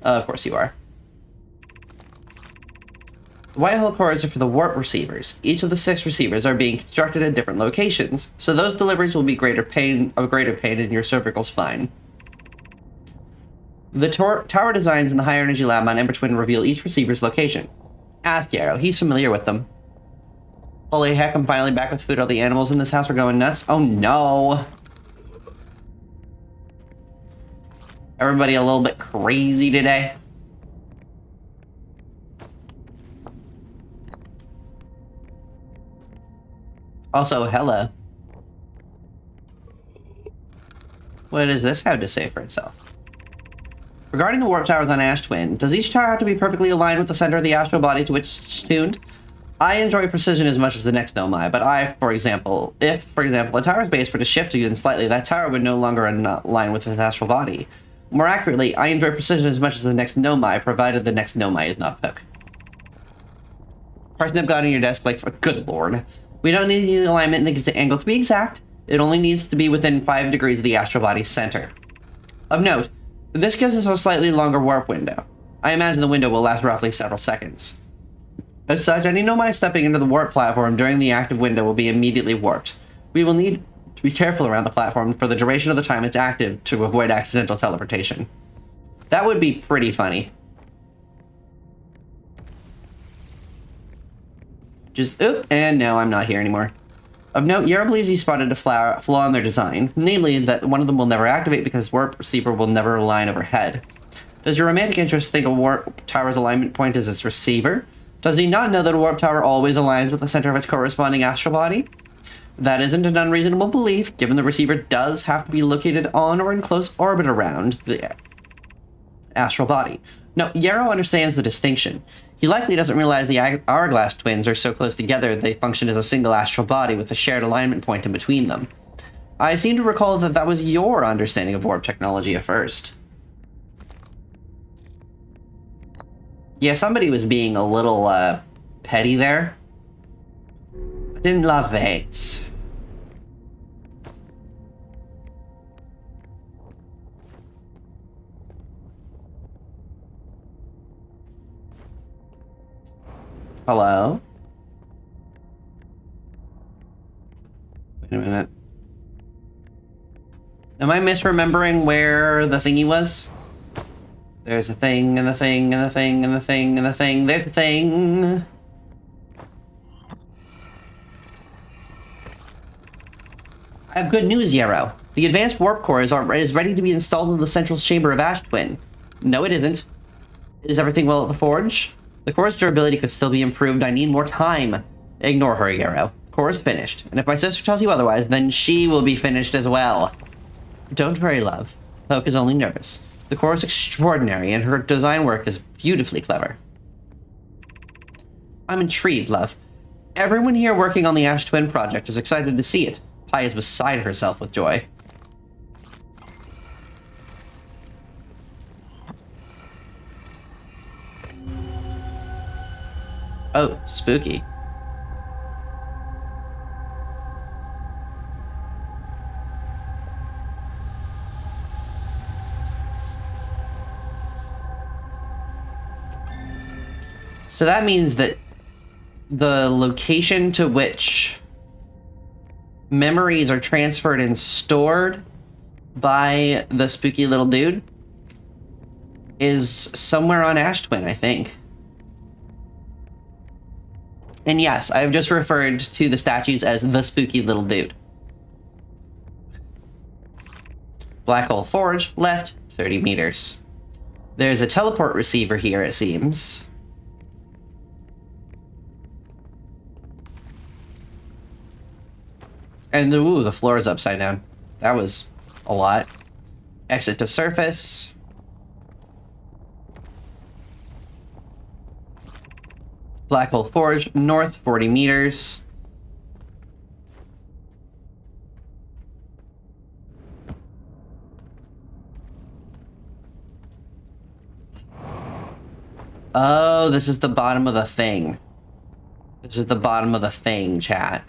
Of course you are. The white hole cores are for the warp receivers. Each of the 6 receivers are being constructed at different locations, so those deliveries will be of greater pain in your cervical spine. The tower designs in the higher energy lab on Ember Twin reveal each receiver's location. Ask Yarrow, he's familiar with them. Holy heck, I'm finally back with food. All the animals in this house are going nuts. Oh no! Everybody a little bit crazy today. Also, hello. What does this have to say for itself? Regarding the warp towers on Ash Twin, does each tower have to be perfectly aligned with the center of the astral body to which it's tuned? I enjoy precision as much as the next Nomai, but if, for example, a tower's base were to shift even slightly, that tower would no longer align with its astral body. More accurately, I enjoy precision as much as the next Nomai, provided the next Nomai is not Poke. Parsnip got on your desk like, good lord. We don't need the alignment and the angle to be exact. It only needs to be within 5 degrees of the astral body's center. Of note, this gives us a slightly longer warp window. I imagine the window will last roughly several seconds. As such, any Nomai stepping into the warp platform during the active window will be immediately warped. We will need to be careful around the platform for the duration of the time it's active to avoid accidental teleportation. That would be pretty funny. Just, oop, and no, I'm not here anymore. Of note, Yarrow believes he spotted a flaw in their design, namely that one of them will never activate because warp receiver will never align overhead. Does your romantic interest think a warp tower's alignment point is its receiver? Does he not know that a warp tower always aligns with the center of its corresponding astral body? That isn't an unreasonable belief, given the receiver does have to be located on or in close orbit around the astral body. No, Yarrow understands the distinction. He likely doesn't realize the Hourglass twins are so close together they function as a single astral body with a shared alignment point in between them. I seem to recall that that was your understanding of warp technology at first. Yeah, somebody was being a little, petty there. I didn't love it. Hello? Wait a minute. Am I misremembering where the thingy was? There's a thing, and a thing, and a thing, and a thing, and a thing. There's a thing! I have good news, Yarrow. The advanced warp core is ready to be installed in the central chamber of Ash Twin. No, it isn't. Is everything well at the forge? The core's durability could still be improved. I need more time. Ignore her, Yarrow. Core is finished. And if my sister tells you otherwise, then she will be finished as well. Don't worry, love. Poke is only nervous. The core is extraordinary, and her design work is beautifully clever. I'm intrigued, love. Everyone here working on the Ash Twin project is excited to see it. Pi is beside herself with joy. Oh, spooky. So that means that the location to which memories are transferred and stored by the spooky little dude is somewhere on Ash Twin, I think. And yes, I've just referred to the statues as the spooky little dude. Black Hole Forge, left, 30 meters. There's a teleport receiver here, it seems. And ooh, the floor is upside down. That was a lot. Exit to surface. Black Hole Forge, north 40 meters. Oh, this is the bottom of the thing. This is the bottom of the thing, chat.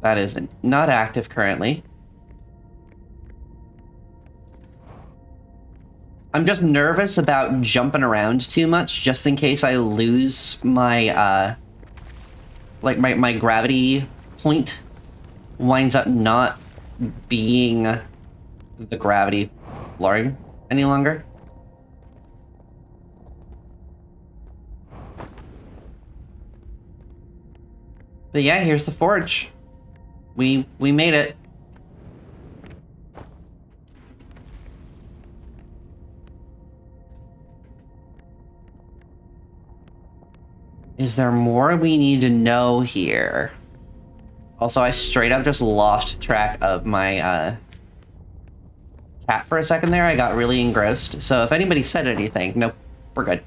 That is not active currently. I'm just nervous about jumping around too much, just in case I lose my, like my gravity point winds up not being the gravity flooring any longer. But yeah, here's the forge. We made it. Is there more we need to know here? Also, I straight up just lost track of my cat for a second there. I got really engrossed. So if anybody said anything, nope, we're good.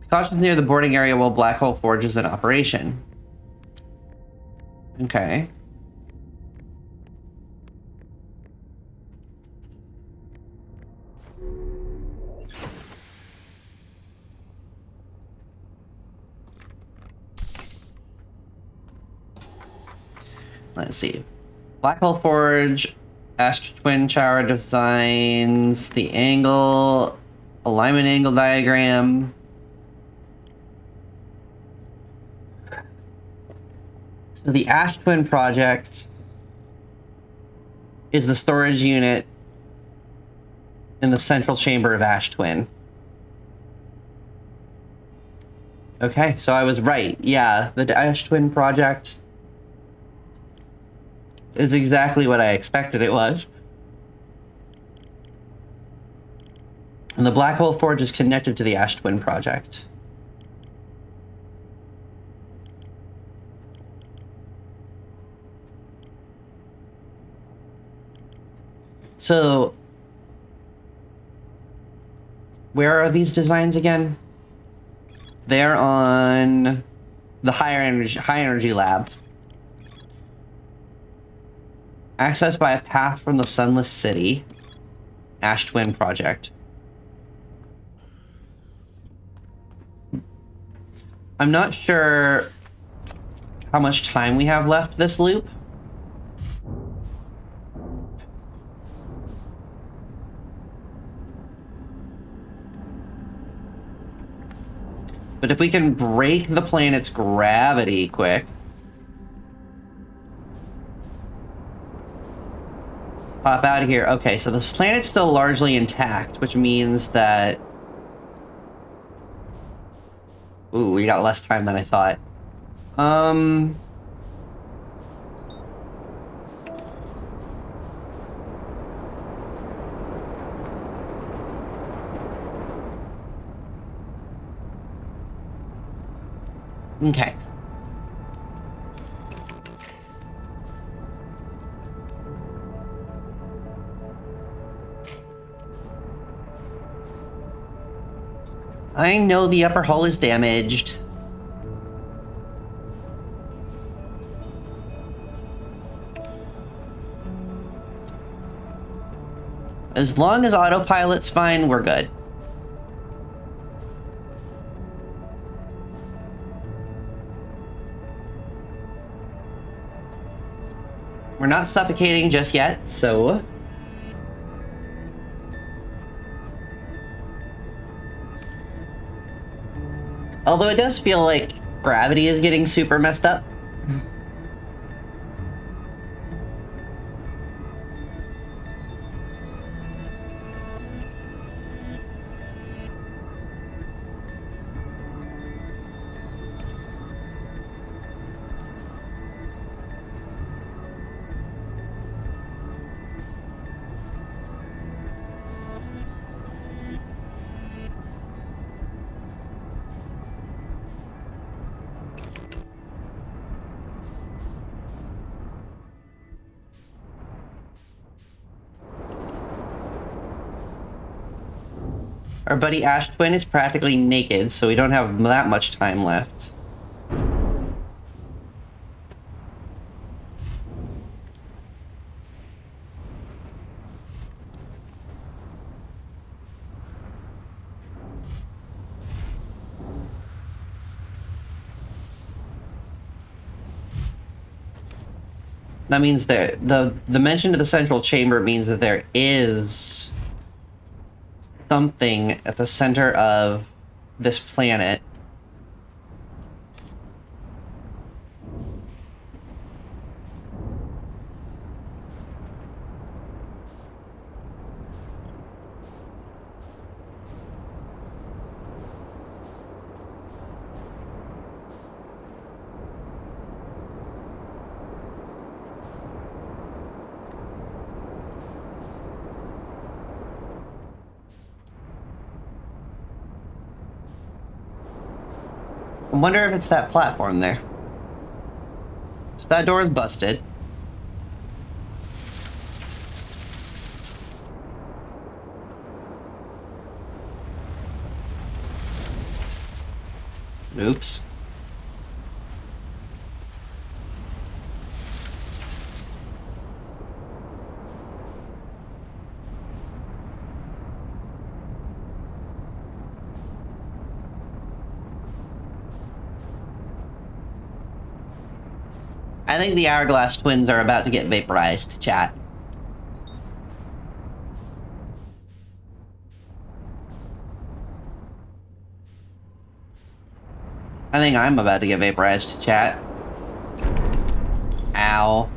Precautions near the boarding area while Black Hole Forge is in operation. Okay. Let's see. Black Hole Forge, Ash Twin Tower designs, the angle, alignment angle diagram. So the Ash Twin project is the storage unit in the central chamber of Ash Twin. Okay, so I was right. Yeah, the Ash Twin project is exactly what I expected it was. And the Black Hole Forge is connected to the Ash Twin project. So, where are these designs again? They're on the high energy lab. Accessed by a path from the Sunless City. Ash Twin project. I'm not sure how much time we have left this loop. But if we can break the planet's gravity quick. Pop out of here. Okay, so this planet's still largely intact, which means that... Ooh, we got less time than I thought. Okay. I know the upper hull is damaged. As long as autopilot's fine, we're good. We're not suffocating just yet, so... Although it does feel like gravity is getting super messed up. Our buddy Ash Twin is practically naked, so we don't have that much time left. That means the mention of the central chamber means that there is something at the center of this planet. I wonder if it's that platform there. So that door is busted. Oops. I think the Hourglass Twins are about to get vaporized, chat. I think I'm about to get vaporized, chat. Ow.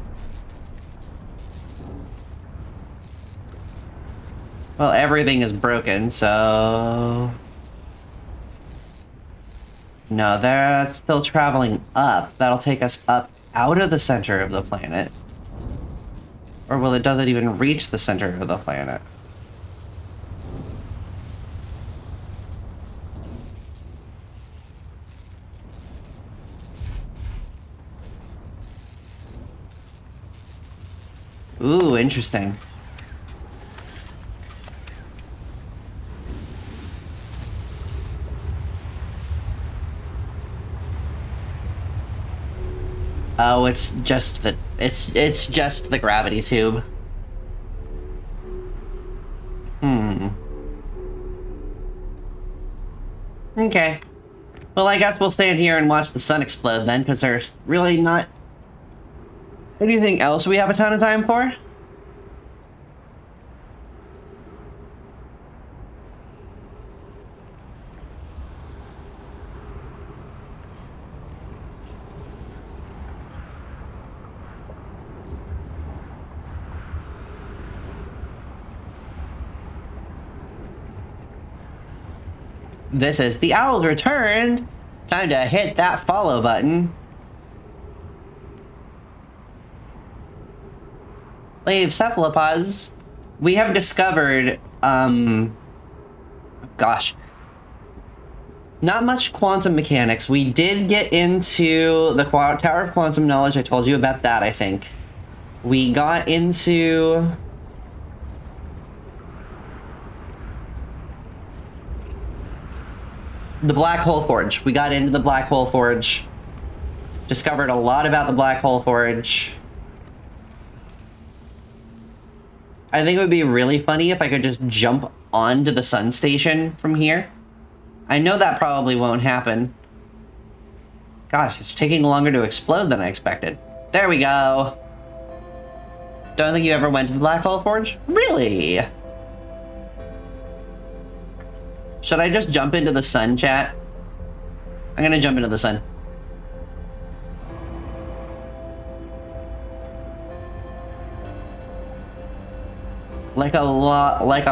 Well, everything is broken, so... No, they're still traveling up. That'll take us up out of the center of the planet. Or will it doesn't even reach the center of the planet? Ooh, interesting. Oh, it's just the it's just the gravity tube. Okay. Well, I guess we'll stand here and watch the sun explode then, because there's really not anything else we have a ton of time for. This is The Owl's returned. Time to hit that follow button. Lady of Cephalopods, we have discovered, gosh. Not much quantum mechanics. We did get into the Tower of Quantum Knowledge. I told you about that, I think. We got into... the Black Hole Forge. We got into the Black Hole Forge. Discovered a lot about the Black Hole Forge. I think it would be really funny if I could just jump onto the Sun Station from here. I know that probably won't happen. Gosh, it's taking longer to explode than I expected. There we go. Don't think you ever went to the Black Hole Forge? Really? Should I just jump into the sun, chat? I'm gonna jump into the sun. Like a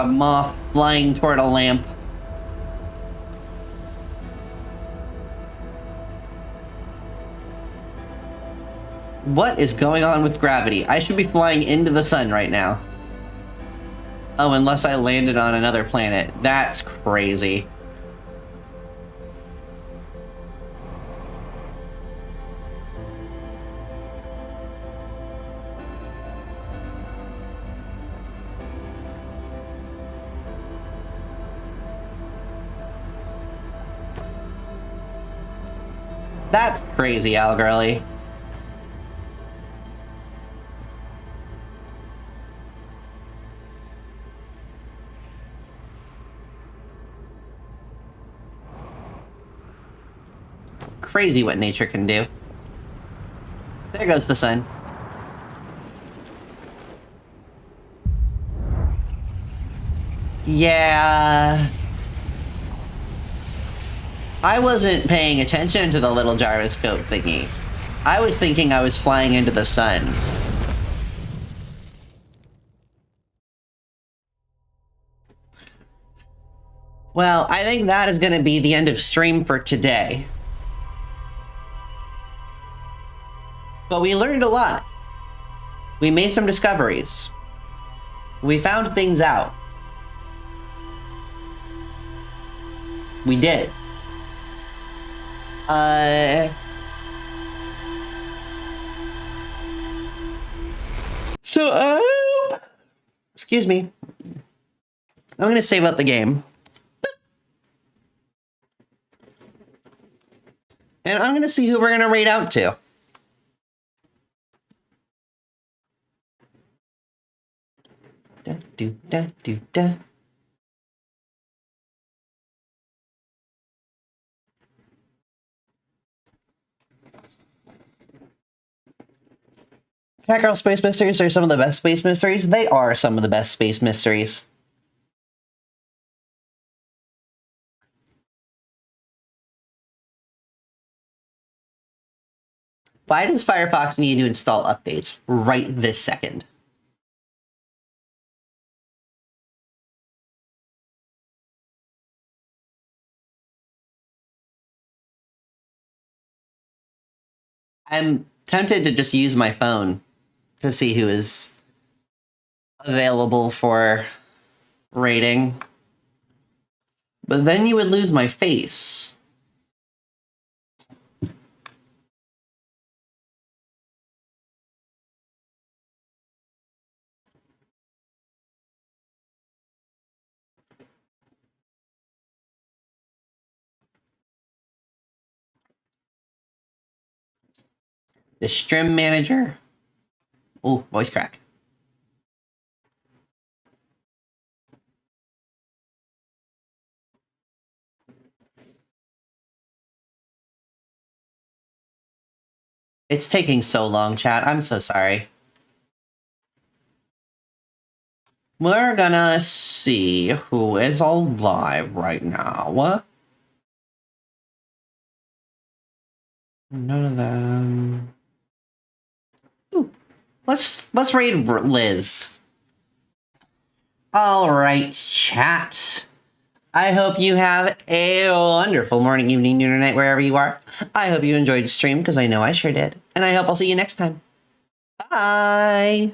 moth flying toward a lamp. What is going on with gravity? I should be flying into the sun right now. Oh, unless I landed on another planet. That's crazy. That's crazy, Al Gurley. Crazy what nature can do. There goes the sun. Yeah. I wasn't paying attention to the little gyroscope thingy. I was thinking I was flying into the sun. Well, I think that is going to be the end of stream for today. But we learned a lot. We made some discoveries. We found things out. We did. Excuse me. I'm gonna save out the game. And I'm gonna see who we're gonna raid out to. Da, do, da, do, da. Catgirl Space Mysteries are some of the best space mysteries. They are some of the best space mysteries. Why does Firefox need to install updates right this second? I'm tempted to just use my phone to see who is available for rating. But then you would lose my face. The stream manager. Oh, voice crack. It's taking so long, chat. I'm so sorry. We're gonna see who is alive right now. None of them. Ooh, let's raid Liz. All right, chat. I hope you have a wonderful morning, evening, noon, or night, wherever you are. I hope you enjoyed the stream, because I know I sure did. And I hope I'll see you next time. Bye!